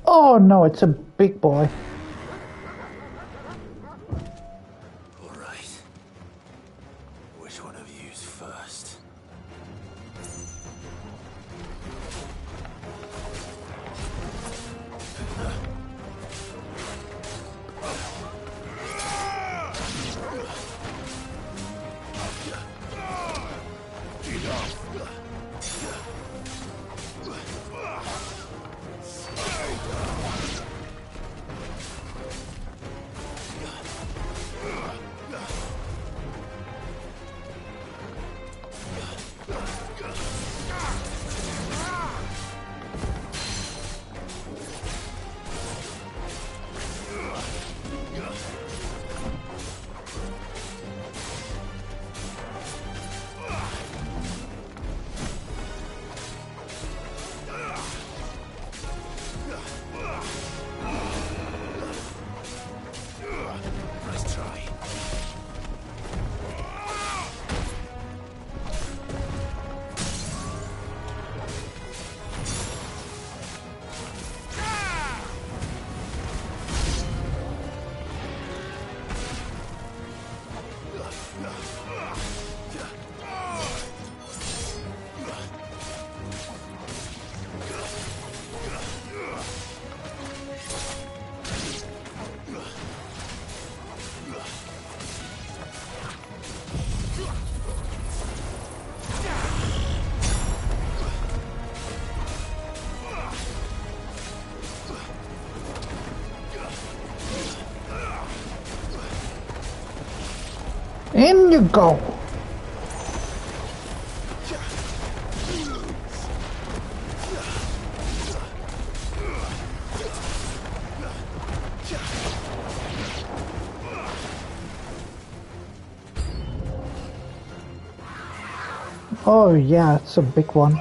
Oh no, it's a big boy. Alright. Which one of you's first? In you go. Oh yeah, it's a big one.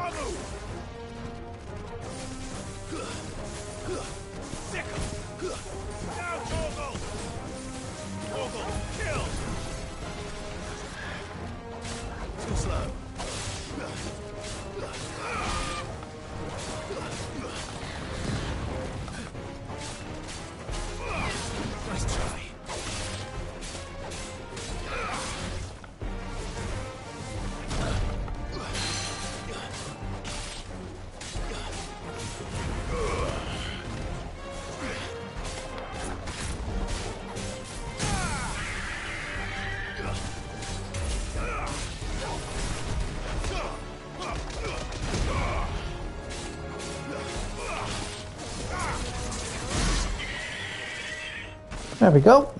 There we go.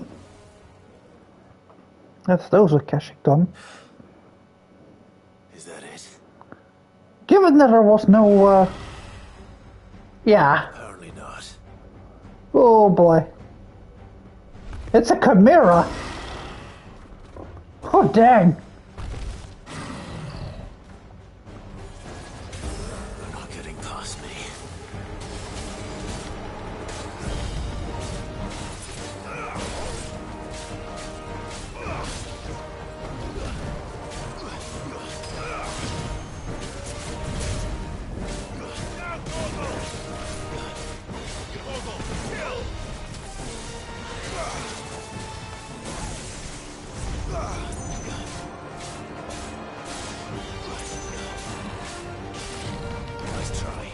That's those Akashic done. Is that it? Given that there was no, yeah. Apparently not. Oh boy. It's a chimera. Oh, dang. They're not getting past me. Nice try.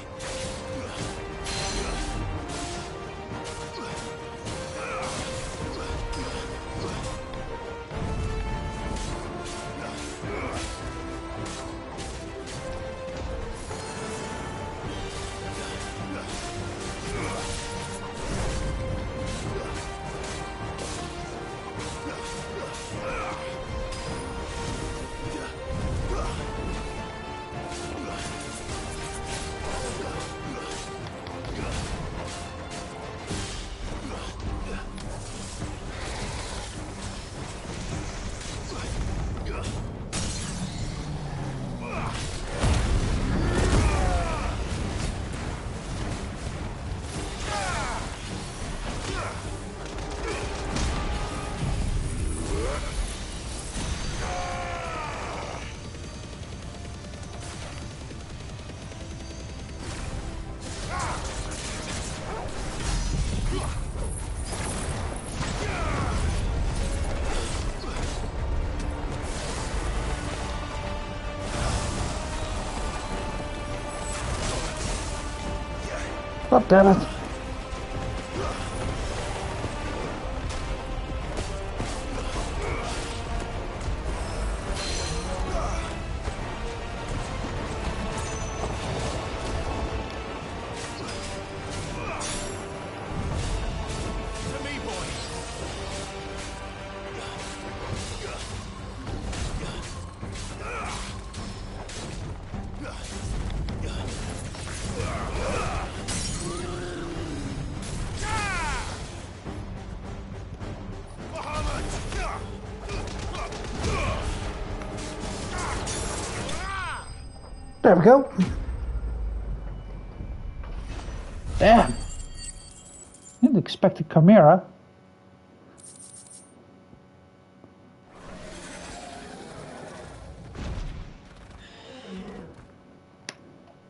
God damn it. There we go. Damn. Didn't expect a chimera.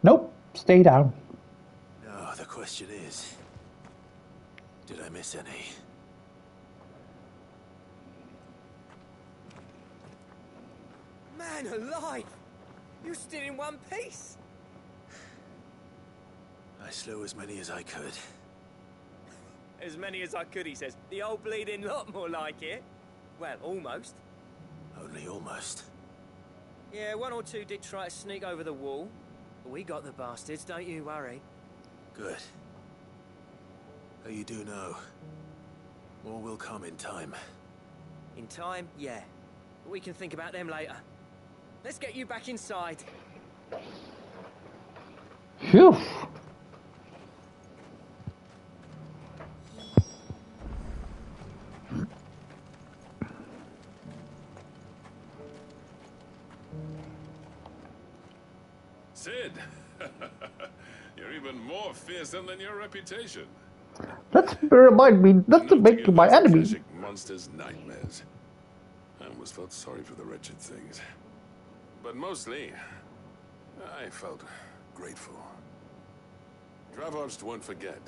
Nope. Stay down. No, the question is, did I miss any? Man alive! You're still in one piece! I slew as many as I could. As many as I could, he says. The old bleeding lot, more like it. Well, almost. Only almost. Yeah, one or two did try to sneak over the wall. But we got the bastards, don't you worry. Good. Though you do know, more will come in time. In time, yeah. But we can think about them later. Let's get you back inside. Phew. Sid, you're even more fearsome than your reputation. Let's remind me not to make you my enemy. Tragic monsters nightmares. I almost felt sorry for the wretched things. But mostly, I felt grateful. Dravars won't forget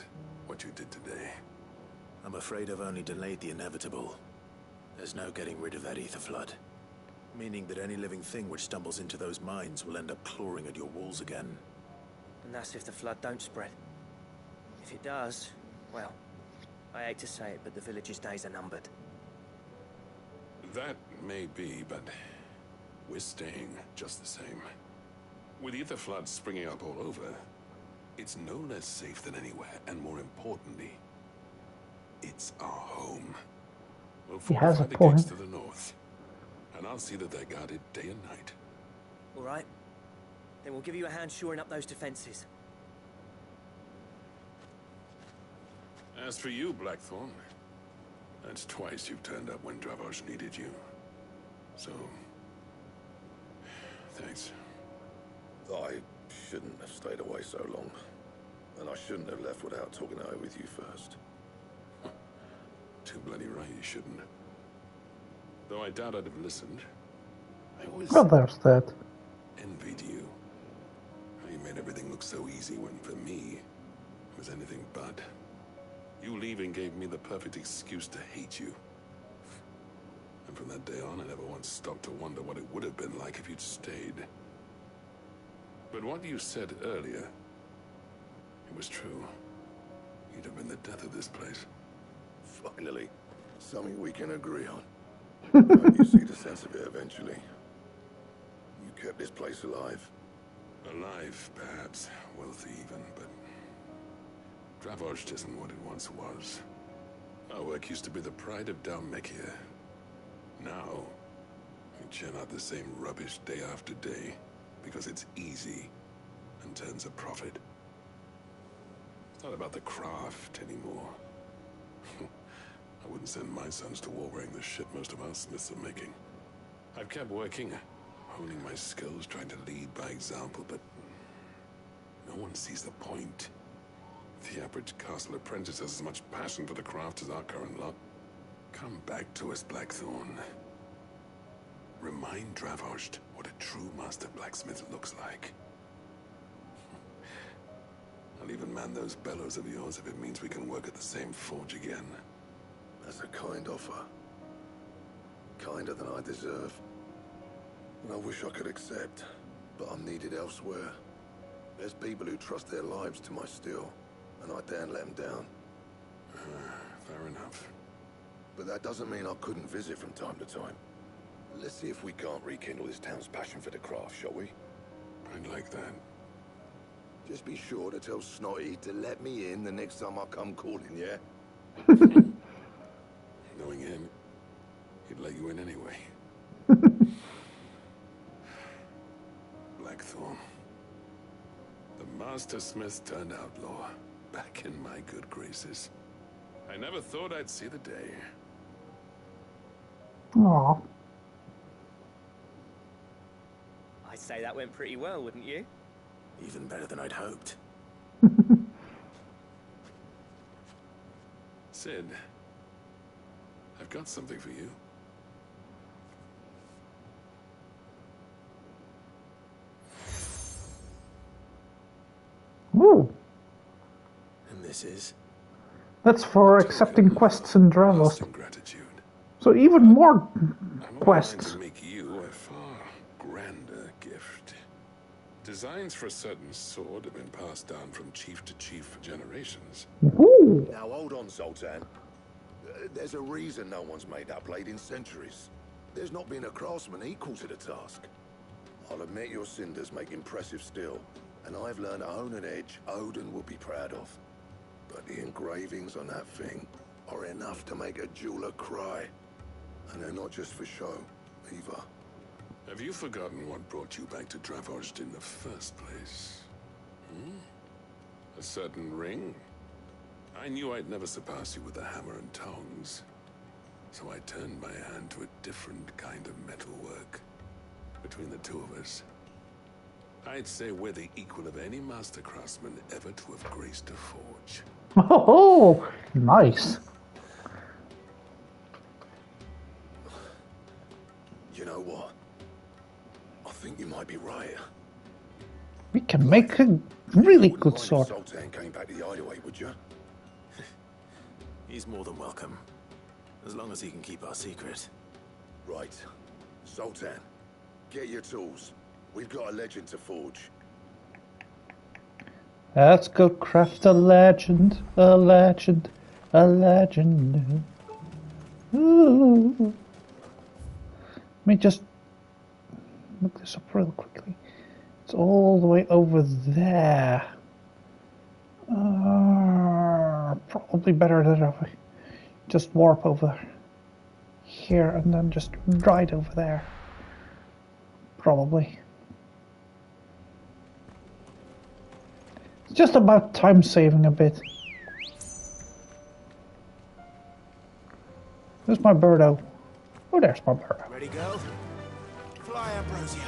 what you did today. I'm afraid I've only delayed the inevitable. There's no getting rid of that ether flood. Meaning that any living thing which stumbles into those mines will end up clawing at your walls again. And that's if the flood don't spread. If it does, well, I hate to say it, but the village's days are numbered. That may be, but we're staying just the same. With ether floods springing up all over, it's no less safe than anywhere, and more importantly, it's our home. We'll fortify the gates to the north, and I'll see that they're guarded day and night. All right. Then we'll give you a hand shoring up those defenses. As for you, Blackthorn, that's twice you've turned up when Dravars needed you. So, thanks. I shouldn't have stayed away so long. And I shouldn't have left without talking it over with you first. Too bloody right you shouldn't. Though I doubt I'd have listened. I always Well, there's that. envied you. How you made everything look so easy when, for me, it was anything but. You leaving gave me the perfect excuse to hate you. And from that day on, I never once stopped to wonder what it would have been like if you'd stayed. But what you said earlier, it was true. You'd have been the death of this place. Finally, something we can agree on. And you see the sense of it eventually. You kept this place alive. Alive, perhaps. Wealthy even, but Dravost isn't what it once was. Our work used to be the pride of Dalmekia. Now, we churn out the same rubbish day after day because it's easy and turns a profit. It's not about the craft anymore. I wouldn't send my sons to war wearing the shit most of our smiths are making. I've kept working, honing my skills, trying to lead by example, but no one sees the point. The average castle apprentice has as much passion for the craft as our current lot. Come back to us, Blackthorn. Remind Dravost what a true master blacksmith looks like. I'll even man those bellows of yours if it means we can work at the same forge again. That's a kind offer. Kinder than I deserve. And I wish I could accept, but I'm needed elsewhere. There's people who trust their lives to my steel, and I daren't let them down. Fair enough. But that doesn't mean I couldn't visit from time to time. Let's see if we can't rekindle this town's passion for the craft, shall we? I'd like that. Just be sure to tell Snotty to let me in the next time I come calling, yeah? Knowing him, he'd let you in anyway. Blackthorn. The Master Smith turned outlaw, back in my good graces. I never thought I'd see the day. Aww. I'd say that went pretty well, wouldn't you? Even better than I'd hoped. Sid, I've got something for you. Ooh. And this is? That's for accepting quests in Dravost. Gratitude. So even more I'm quests. to make you a far grander gift. Designs for a certain sword have been passed down from chief to chief for generations. Ooh. Now hold on, Sultan. There's a reason no one's made that blade in centuries. There's not been a craftsman equal to the task. I'll admit your cinders make impressive steel, and I've learned to own an edge Odin will be proud of. But the engravings on that thing are enough to make a jeweler cry. And they're not just for show, either. Have you forgotten what brought you back to Dravost in the first place? A certain ring? I knew I'd never surpass you with the hammer and tongs. So I turned my hand to a different kind of metalwork. Between the two of us, I'd say we're the equal of any master craftsman ever to have graced a forge. Oh, nice. You know what? I think you might be right. We can make a really good Mind if sword. Sultan came back to the hideaway, would you? He's more than welcome. As long as he can keep our secret. Right. Sultan, get your tools. We've got a legend to forge. Let's go craft a legend, a legend, a legend. Ooh. Let me just look this up real quickly. It's all the way over there. Probably better that if I just warp over here and then just ride over there. Probably. It's just about time saving a bit. Where's my birdo? Oh, there's my birdo. Ready, girl? Fly, Ambrosia.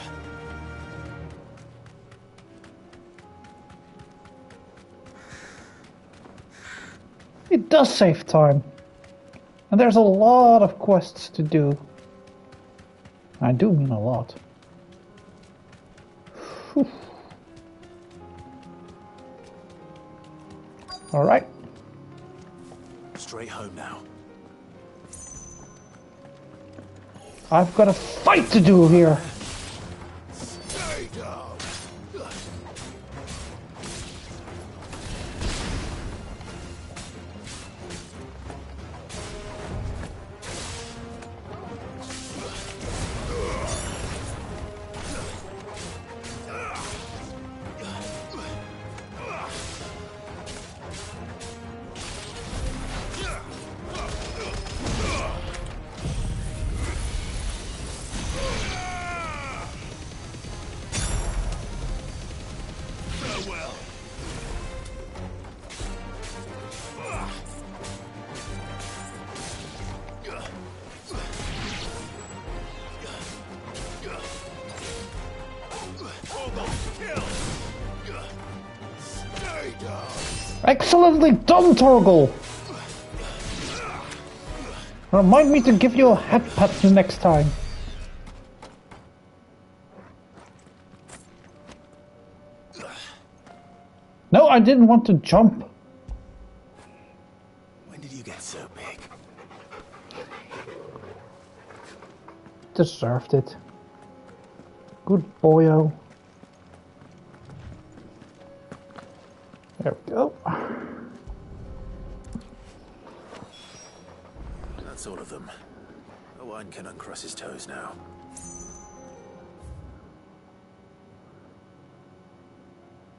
It does save time. And there's a lot of quests to do. I do mean a lot. Whew. All right. Straight home now. I've got a fight to do here. Stay down. Excellently done, Torgal! Remind me to give you a head pat the next time. No, I didn't want to jump. When did you get so big? Deserved it. Good boyo. There we go. That's all of them. Owen can uncross his toes now.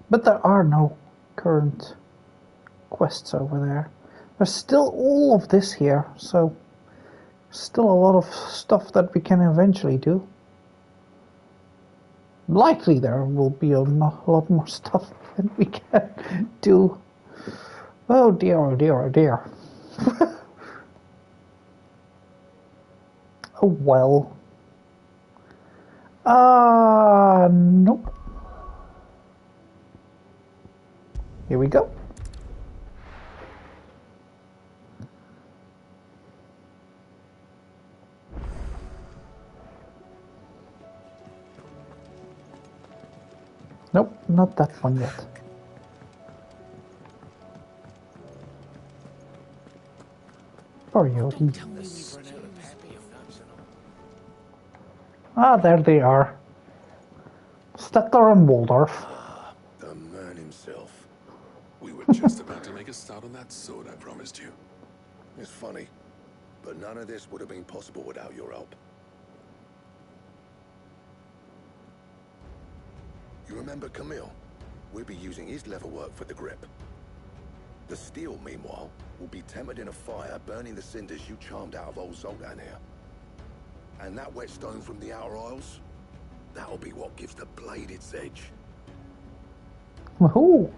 But there are no current quests over there. There's still all of this here, so still a lot of stuff that we can eventually do. Likely there will be a lot more stuff than we can do. Oh dear, oh dear, oh dear. Oh well. Nope. Here we go. Nope, not that one yet. Poor Yogi. Ah, there they are. Stettler and Waldorf. The man himself. We were just about to make a start on that sword I promised you. It's funny, but none of this would have been possible without your help. You remember Camille? We'll be using his leatherwork for the grip. The steel, meanwhile, will be tempered in a fire, burning the cinders you charmed out of old Zoltan here. And that whetstone from the Outer Isles, that'll be what gives the blade its edge. Woohoo!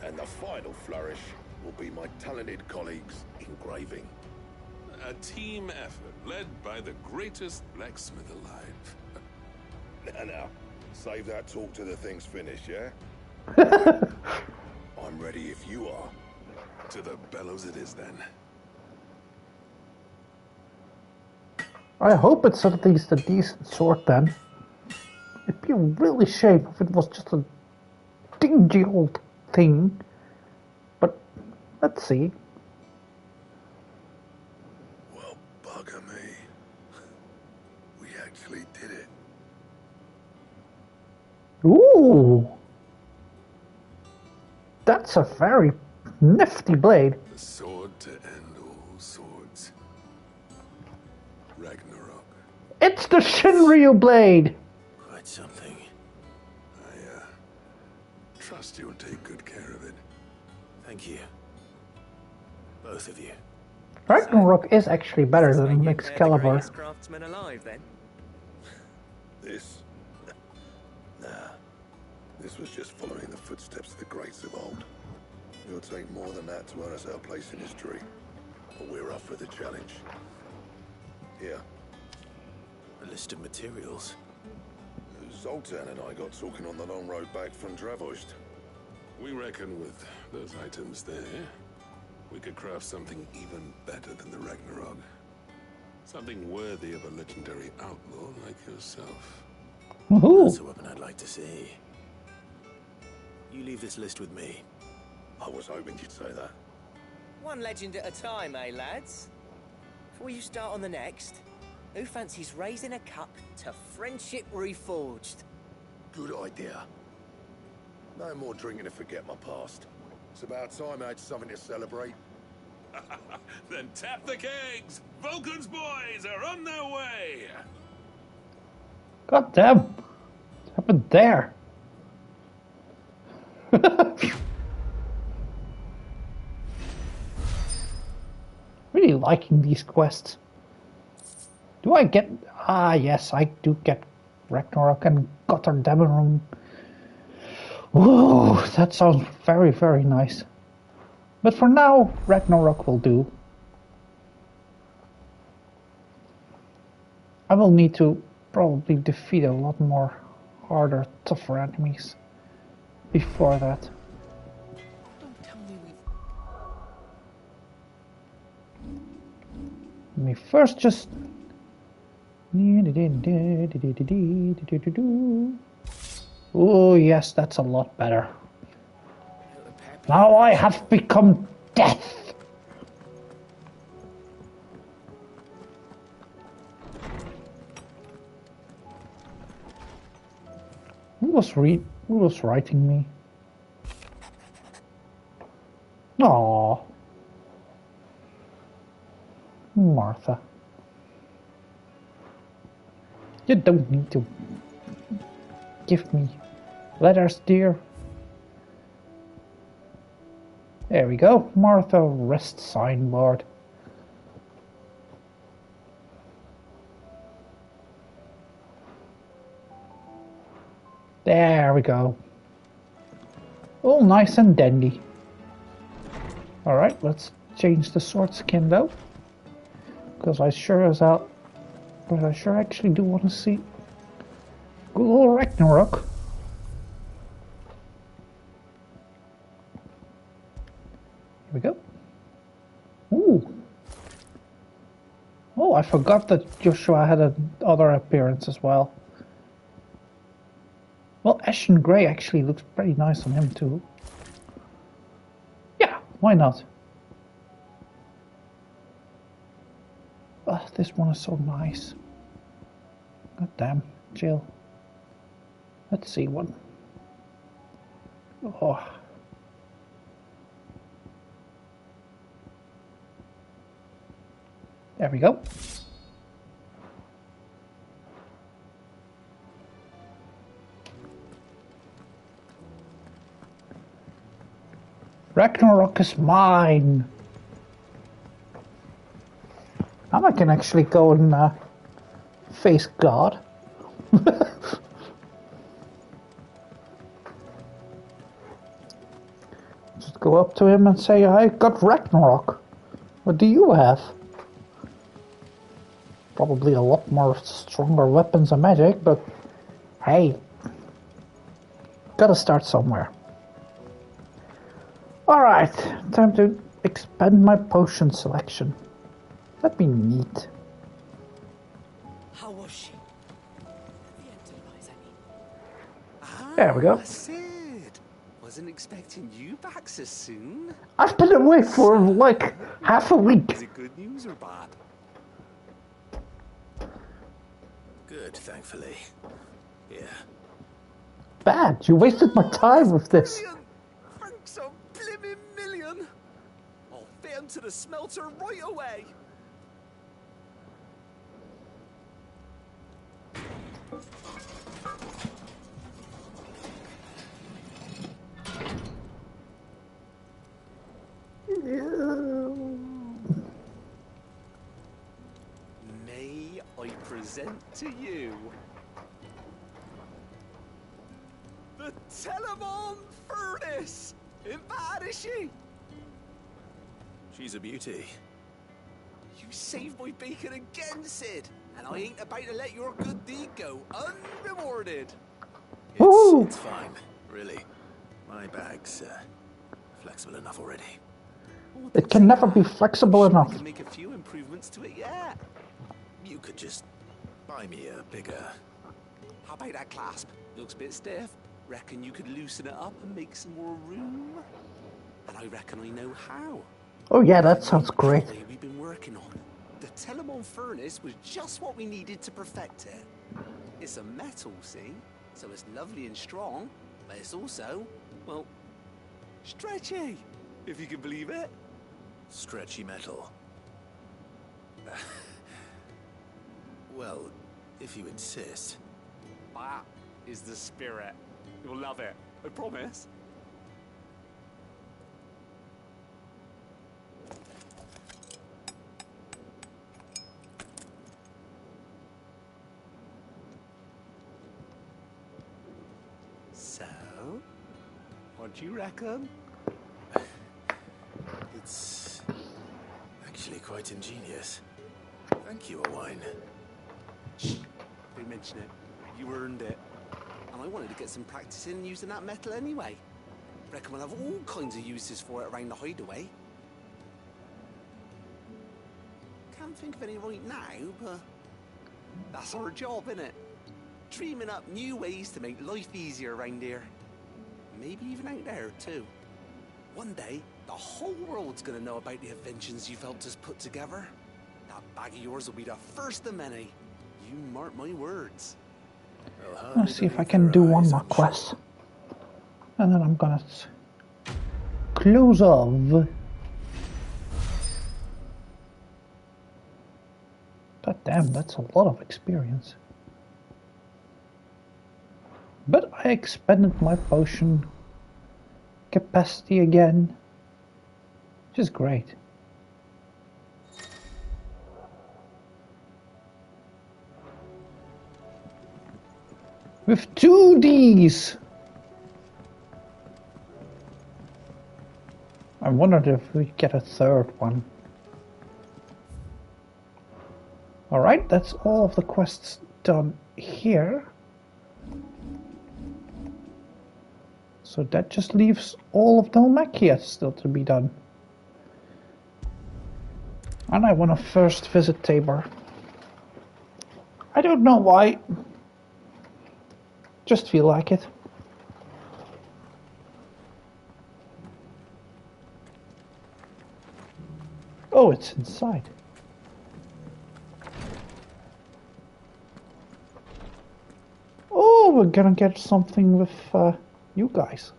And the final flourish will be my talented colleagues' engraving. A team effort led by the greatest blacksmith alive. Now, save that talk till the thing's finished, yeah? I'm ready if you are. To the bellows it is then. I hope it's at least a decent sword then. It'd be a really shame if it was just a dingy old thing. But let's see. Well, bugger me. We actually did it. Ooh! That's a very nifty blade. The sword to end all swords. Ragnarok. It's the Shinryu blade! Quite something. I trust you'll take good care of it. Thank you. Both of you. Ragnarok is actually better than Excalibur. Greatest craftsman alive, then? This? Nah. This was just following the footsteps of the greats of old. It'll take more than that to earn us our place in history. But we're up for the challenge. Here. A list of materials. Sultan and I got talking on the long road back from Dravost. We reckon with those items there, we could craft something even better than the Ragnarok. Something worthy of a legendary outlaw like yourself. That's a weapon I'd like to see. You leave this list with me. I was hoping you'd say that. One legend at a time, eh, lads? Before you start on the next, who fancies raising a cup to friendship reforged? Good idea. No more drinking to forget my past. It's about time I had something to celebrate. Then tap the kegs! Vulcan's boys are on their way! God damn! What happened there? Really liking these quests. Do I get... Ah, yes, I do get Ragnarok and Gotterdammerung. Whoa, that sounds very, very nice. But for now, Ragnarok will do. I will need to probably defeat a lot more harder, tougher enemies before that. Don't tell me Let me first just... Oh yes, that's a lot better. Now I have become death! Who was writing me? Aww. Martha. You don't need to give me letters, dear. There we go. Martha rest signboard. There we go. All nice and dandy. Alright, let's change the sword skin though. Because I sure as hell... But I sure actually do want to see good old Ragnarok. Here we go. Ooh. Oh, I forgot that Joshua had another appearance as well. Well, Ashen Grey actually looks pretty nice on him too. Yeah, why not? Oh, this one is so nice. God damn, Jill. Let's see one. Oh. There we go. Ragnarok is mine. Now I can actually go and face God. Just go up to him and say, I got Ragnarok. What do you have? Probably a lot more stronger weapons and magic, but hey, gotta start somewhere. Alright, time to expand my potion selection. That'd be neat. How was she? There we go. Sid! Wasn't expecting you back so soon. I've been away for like half a week. Is it good news or bad? Good, thankfully. Yeah. Bad. You wasted my time with this. Thanks a blimmin' million! I'll fit him to the smelter right away! May I present to you the Telemon Furnace? Ain't bad, is she? She's a beauty. You saved my bacon again, Sid, and I ain't about to let your good deed go unrewarded. It's fine, really. My bag's flexible enough already. It can never be flexible enough. I can make a few improvements to it, yeah. You could just buy me a bigger... How about that clasp? Looks a bit stiff. Reckon you could loosen it up and make some more room? And I reckon I know how. Oh yeah, that sounds great. We've been working on. The Telemon furnace was just what we needed to perfect it. It's a metal, see? So it's lovely and strong, but it's also, well, stretchy, if you can believe it. Stretchy metal. Well, if you insist. That is the spirit. You'll love it, I promise. So, what do you reckon? It's actually quite ingenious. Thank you, Owain. Shh, don't mention it. You earned it. And I wanted to get some practice in using that metal anyway. Reckon we'll have all kinds of uses for it around the hideaway. Can't think of any right now, but that's our job, innit? Dreaming up new ways to make life easier around here. Maybe even out there, too. One day, the whole world's gonna know about the inventions you've helped us put together. That bag of yours will be the first of many. You mark my words. Let's see if I can do one more quest. And then I'm gonna close off. God damn, that's a lot of experience. But I expanded my potion capacity again, which is great. With 2 Ds! I wondered if we get a third one. Alright, that's all of the quests done here. So that just leaves all of Dhalmekia still to be done. And I want to first visit Tabor. I don't know why. Just feel like it. Oh, it's inside. Oh, we're gonna get something with you guys.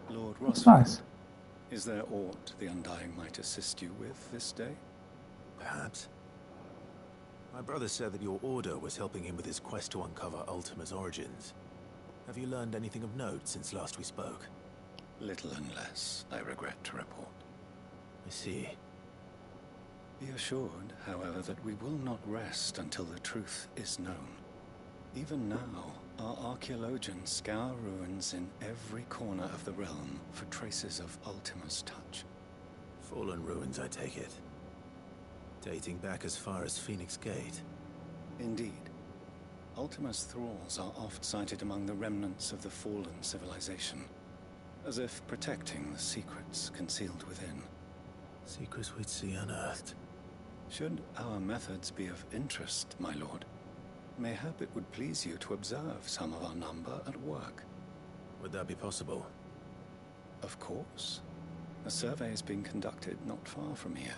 Lord That's Rossford, nice. is there aught the Undying might assist you with this day? Perhaps. My brother said that your order was helping him with his quest to uncover Ultima's origins. Have you learned anything of note since last we spoke? Little unless, I regret to report. I see. Be assured, however, that we will not rest until the truth is known. Even now, our archaeologians scour ruins in every corner of the realm for traces of Ultima's touch. Fallen ruins, I take it. Dating back as far as Phoenix Gate. Indeed. Ultima's thralls are oft sighted among the remnants of the fallen civilization, as if protecting the secrets concealed within. Secrets we'd see unearthed. Should our methods be of interest, my lord, mayhap it would please you to observe some of our number at work. Would that be possible? Of course. A survey is being conducted not far from here.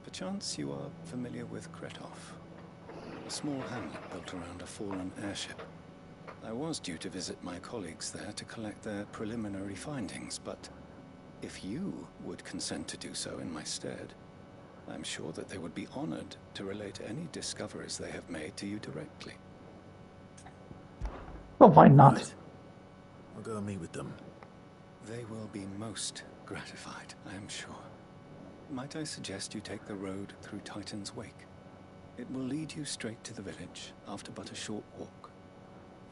Perchance you are familiar with Kretov, a small hamlet built around a fallen airship. I was due to visit my colleagues there to collect their preliminary findings, but if you would consent to do so in my stead, I'm sure that they would be honored to relate any discoveries they have made to you directly. Well, why not? Right. I'll go and meet with them. They will be most gratified, I am sure. Might I suggest you take the road through Titan's Wake? It will lead you straight to the village after but a short walk.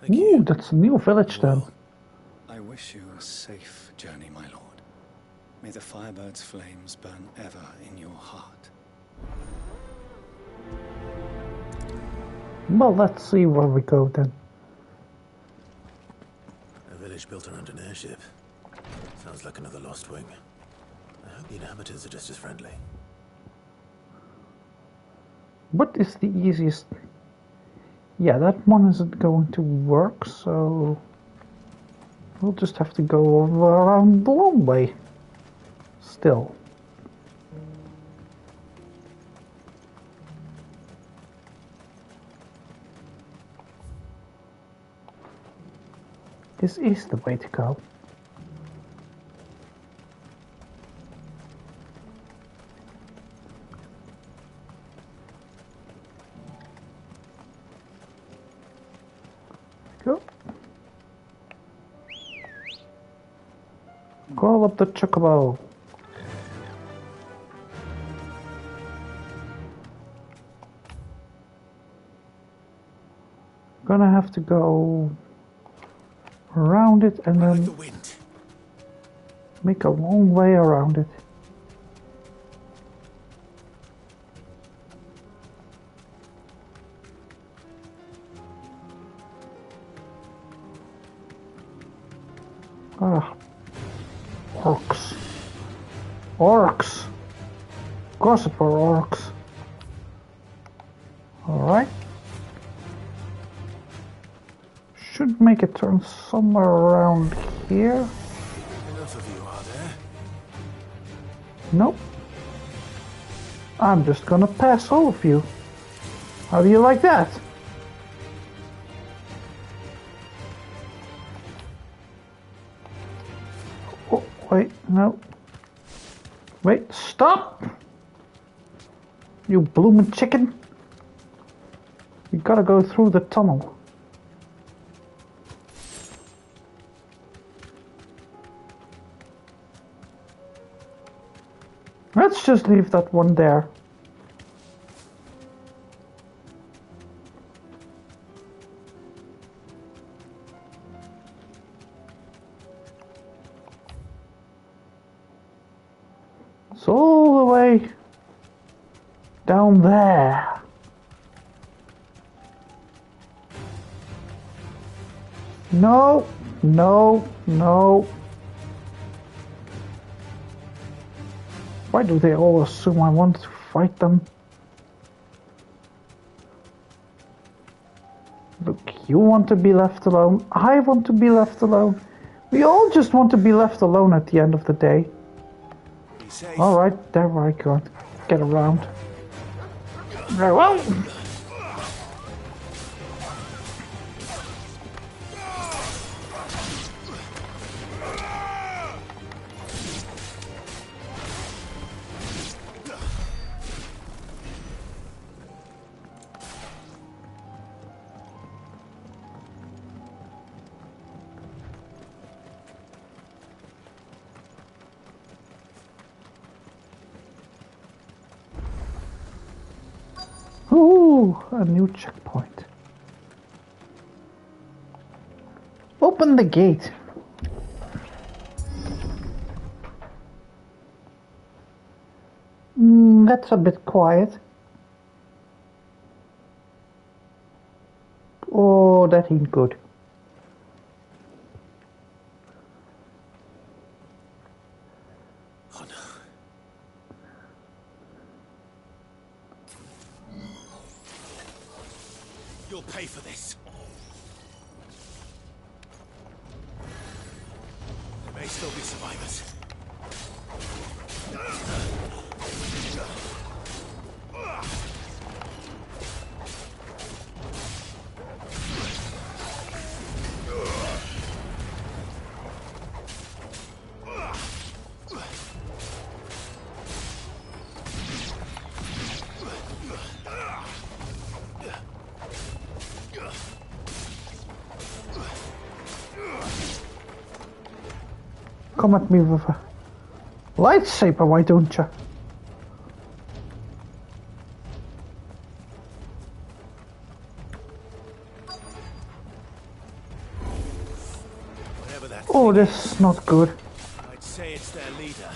Ooh, that's a new village then. I wish you a safe journey, my lord. May the Firebird's flames burn ever in your heart. Well, let's see where we go then. village built around an airship. Sounds like another lost wing. I hope the inhabitants are just as friendly. What is the easiest? Yeah, that one isn't going to work, so we'll just have to go around the long way. Still. This is the way to go. Go. Call up the chocobo. Gonna have to go around it and then make a long way around it. Ah, orcs. Orcs! Gossip or orcs. Alright. Should make a turn somewhere around here. Enough of you, are there? Nope. I'm just gonna pass all of you. How do you like that? Oh, wait, no. Wait, stop! You bloomin' chicken. You gotta go through the tunnel. Let's just leave that one there. It's all the way down there. No, no, no. Why do they all assume I want to fight them? Look, you want to be left alone. I want to be left alone. We all just want to be left alone at the end of the day. Alright, there I go. Get around. Very well. Ooh, a new checkpoint. Open the gate. That's a bit quiet. Oh, that ain't good. Oh no. You'll pay for this. There may still be survivors. Come at me with a lightsaber, why don't you? Oh, this is not good. I'd say it's their leader.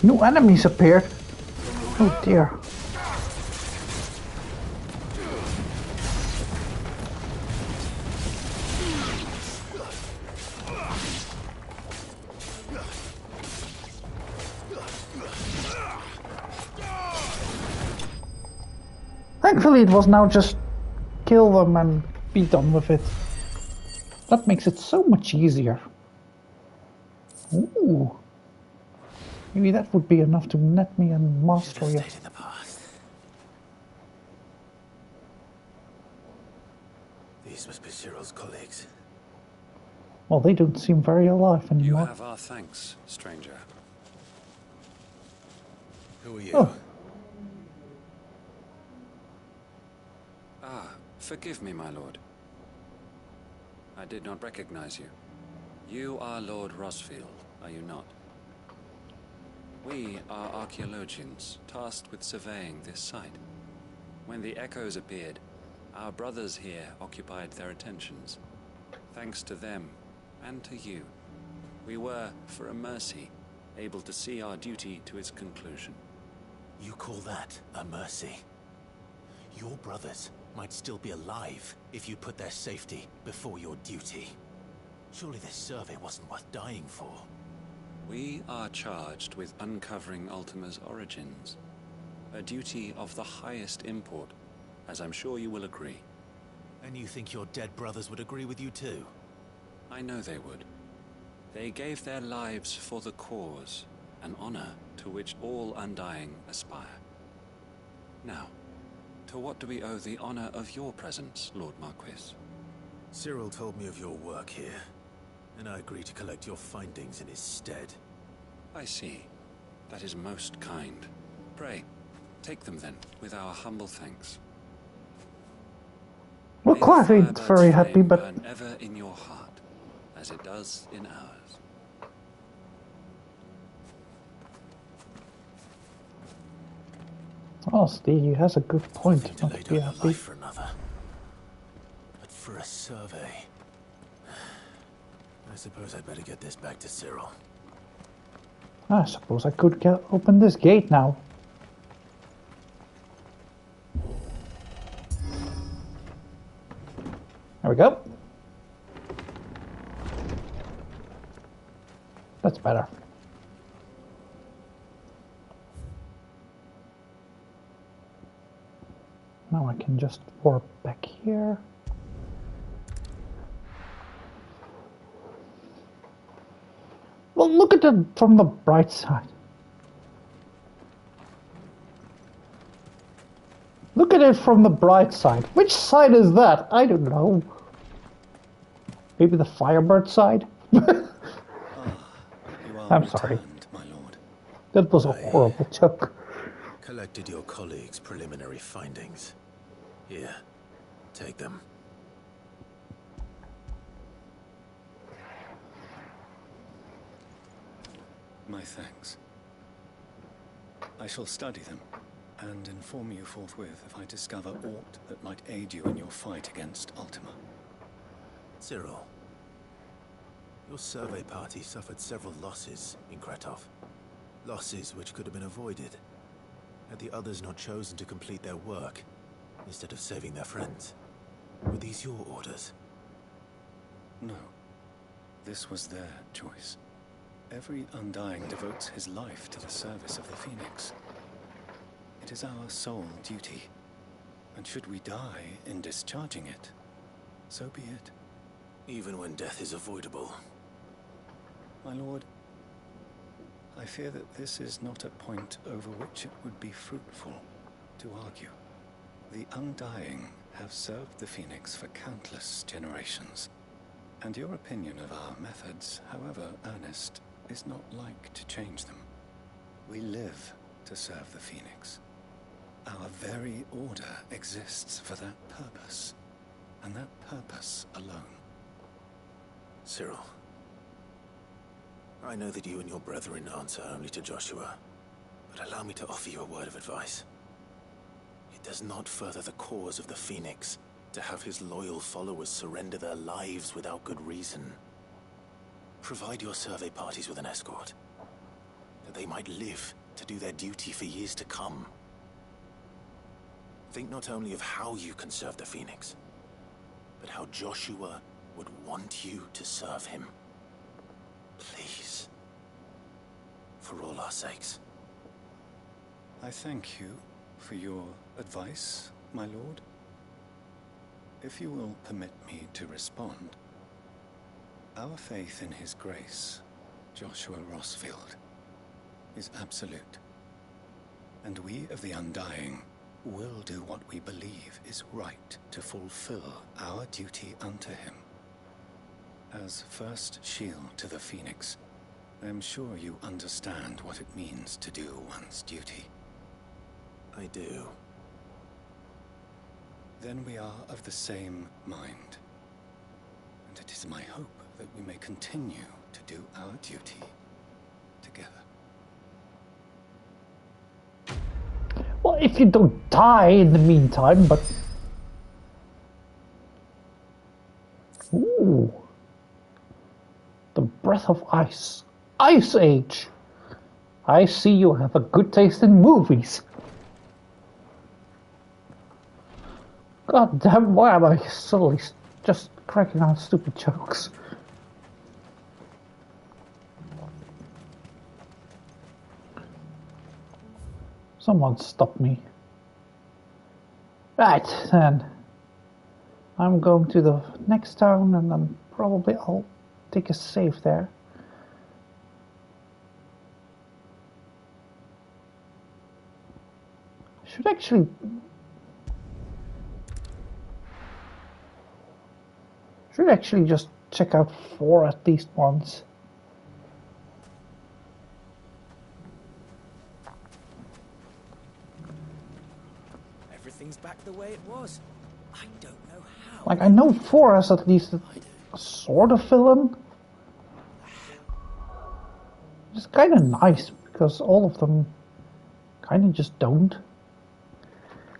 New enemies appeared. Oh dear. Thankfully it was now just kill them and be done with it. That makes it so much easier. Ooh. Maybe that would be enough to net me and mastery. In the past. These must be Cyril's colleagues. Well, they don't seem very alive You anymore. have our thanks, stranger. Who are you? Oh. Ah, forgive me, my lord. I did not recognize you. You are Lord Rosfield, are you not? We are archaeologians, tasked with surveying this site. When the echoes appeared, our brothers here occupied their attentions. Thanks to them, and to you, we were, for a mercy, able to see our duty to its conclusion. You call that a mercy? Your brothers might still be alive if you put their safety before your duty. Surely this survey wasn't worth dying for. We are charged with uncovering Ultima's origins. A duty of the highest import, as I'm sure you will agree. And you think your dead brothers would agree with you too? I know they would. They gave their lives for the cause, an honor to which all Undying aspire. Now, to what do we owe the honor of your presence, Lord Marquis? Cyril told me of your work here, and I agreed to collect your findings in his stead. I see. That is most kind. Pray, take them then, with our humble thanks. Well, May the Clive ain't Firebird's very happy, flame but burn ever in your heart, as it does in ours. honestly, he has a good point. To Not lay to be down your happy. life for another. But for a survey, I suppose I'd better get this back to Cyril. I suppose I could open this gate now. There we go. That's better. Now I can just warp back here. Well, look at it from the bright side. Look at it from the bright side. Which side is that? I don't know. Maybe the Firebird side? I'm sorry. My lord. That was a horrible joke. Collected your colleagues' preliminary findings. Here, take them. My thanks. I shall study them, and inform you forthwith if I discover aught that might aid you in your fight against Ultima. Cyril, your survey party suffered several losses in Kretov. Losses which could have been avoided, had the others not chosen to complete their work, instead of saving their friends. Were these your orders? No. This was their choice. Every Undying devotes his life to the service of the Phoenix. It is our sole duty, and should we die in discharging it, so be it. Even when death is avoidable. My lord, I fear that this is not a point over which it would be fruitful to argue. The Undying have served the Phoenix for countless generations, and your opinion of our methods, however earnest, is not like to change them. We live to serve the Phoenix. Our very order exists for that purpose, and that purpose alone. Cyril, I know that you and your brethren answer only to Joshua, but allow me to offer you a word of advice. It does not further the cause of the Phoenix to have his loyal followers surrender their lives without good reason. Provide your survey parties with an escort. that they might live to do their duty for years to come. Think not only of how you can serve the Phoenix, but how Joshua would want you to serve him. Please. For all our sakes. I thank you for your advice, my lord. If you will permit me to respond, our faith in his grace, Joshua Rossfield, is absolute. And we of the Undying will do what we believe is right to fulfill our duty unto him. As first shield to the Phoenix, I am sure you understand what it means to do one's duty. I do. Then we are of the same mind. And it is my hope that we may continue to do our duty together. Well, if you don't die in the meantime, but... Ooh. The Breath of Ice. Ice Age. I see you have a good taste in movies. God damn, why am I suddenly just cracking out stupid jokes? Someone stop me. Right, then. I'm going to the next town and then probably I'll take a save there. Should actually just check out 4 at least once. Everything's back the way it was. I don't know how. Like, I know 4 has at least a sort of villain. It's kind of nice because all of them kind of just don't.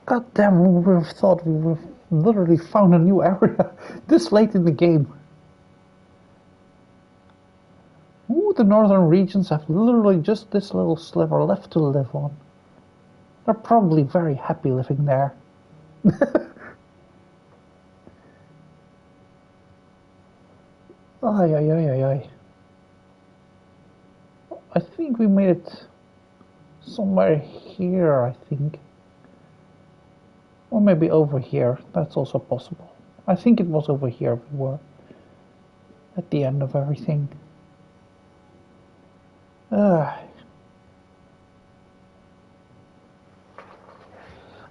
God damn, who would have thought we would have literally found a new area this late in the game. Ooh, the northern regions have literally just this little sliver left to live on. They're probably very happy living there. Ay, ay, ay, ay, ay. I think we made it somewhere here, I think. Or maybe over here, that's also possible. I think it was over here we were. At the end of everything.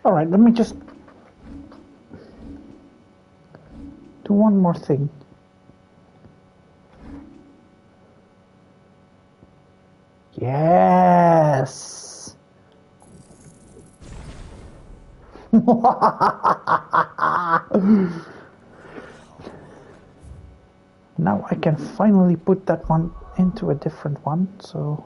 Alright, let me just do one more thing. Yes! Now I can finally put that one into a different one, so...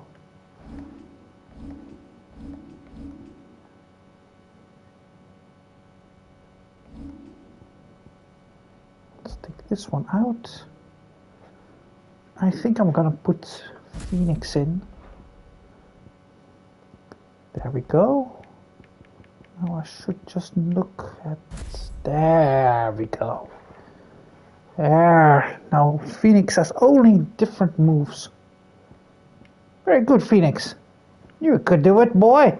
Let's take this one out. I think I'm gonna put Phoenix in. There we go. Now I should just look at... There we go. There. Now Phoenix has only different moves. Very good, Phoenix. You could do it, boy.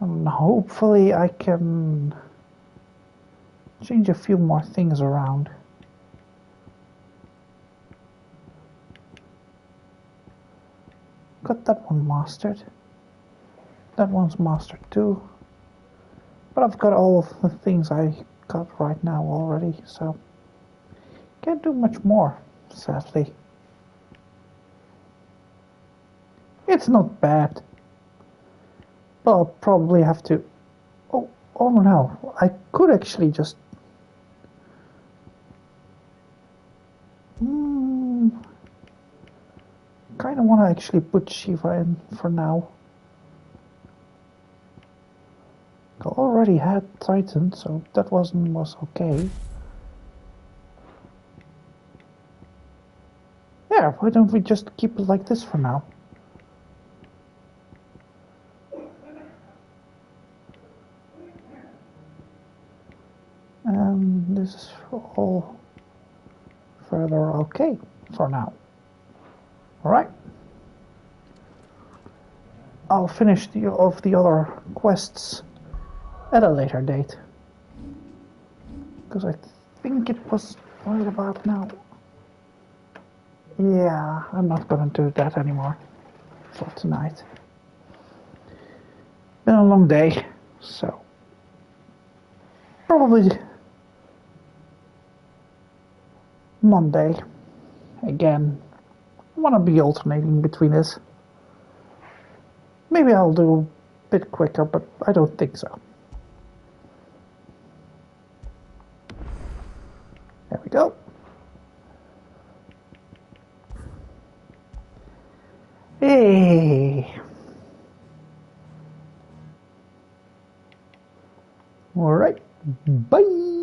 And hopefully I can change a few more things around. Got that one mastered. That one's mastered too. But I've got all of the things I got right now already, so can't do much more, sadly. It's not bad. But I'll probably have to... Oh no, I could actually just... Kind of want to actually put Shiva in for now. I already had Titan, so that was okay. There, why don't we just keep it like this for now? this is all further okay for now. Alright. I'll finish the other quests at a later date. Because I think it was right about now. Yeah, I'm not gonna do that anymore for tonight. Been a long day, so probably Monday again. I want to be alternating between this. Maybe I'll do a bit quicker, but I don't think so. There we go. Hey. All right. Bye.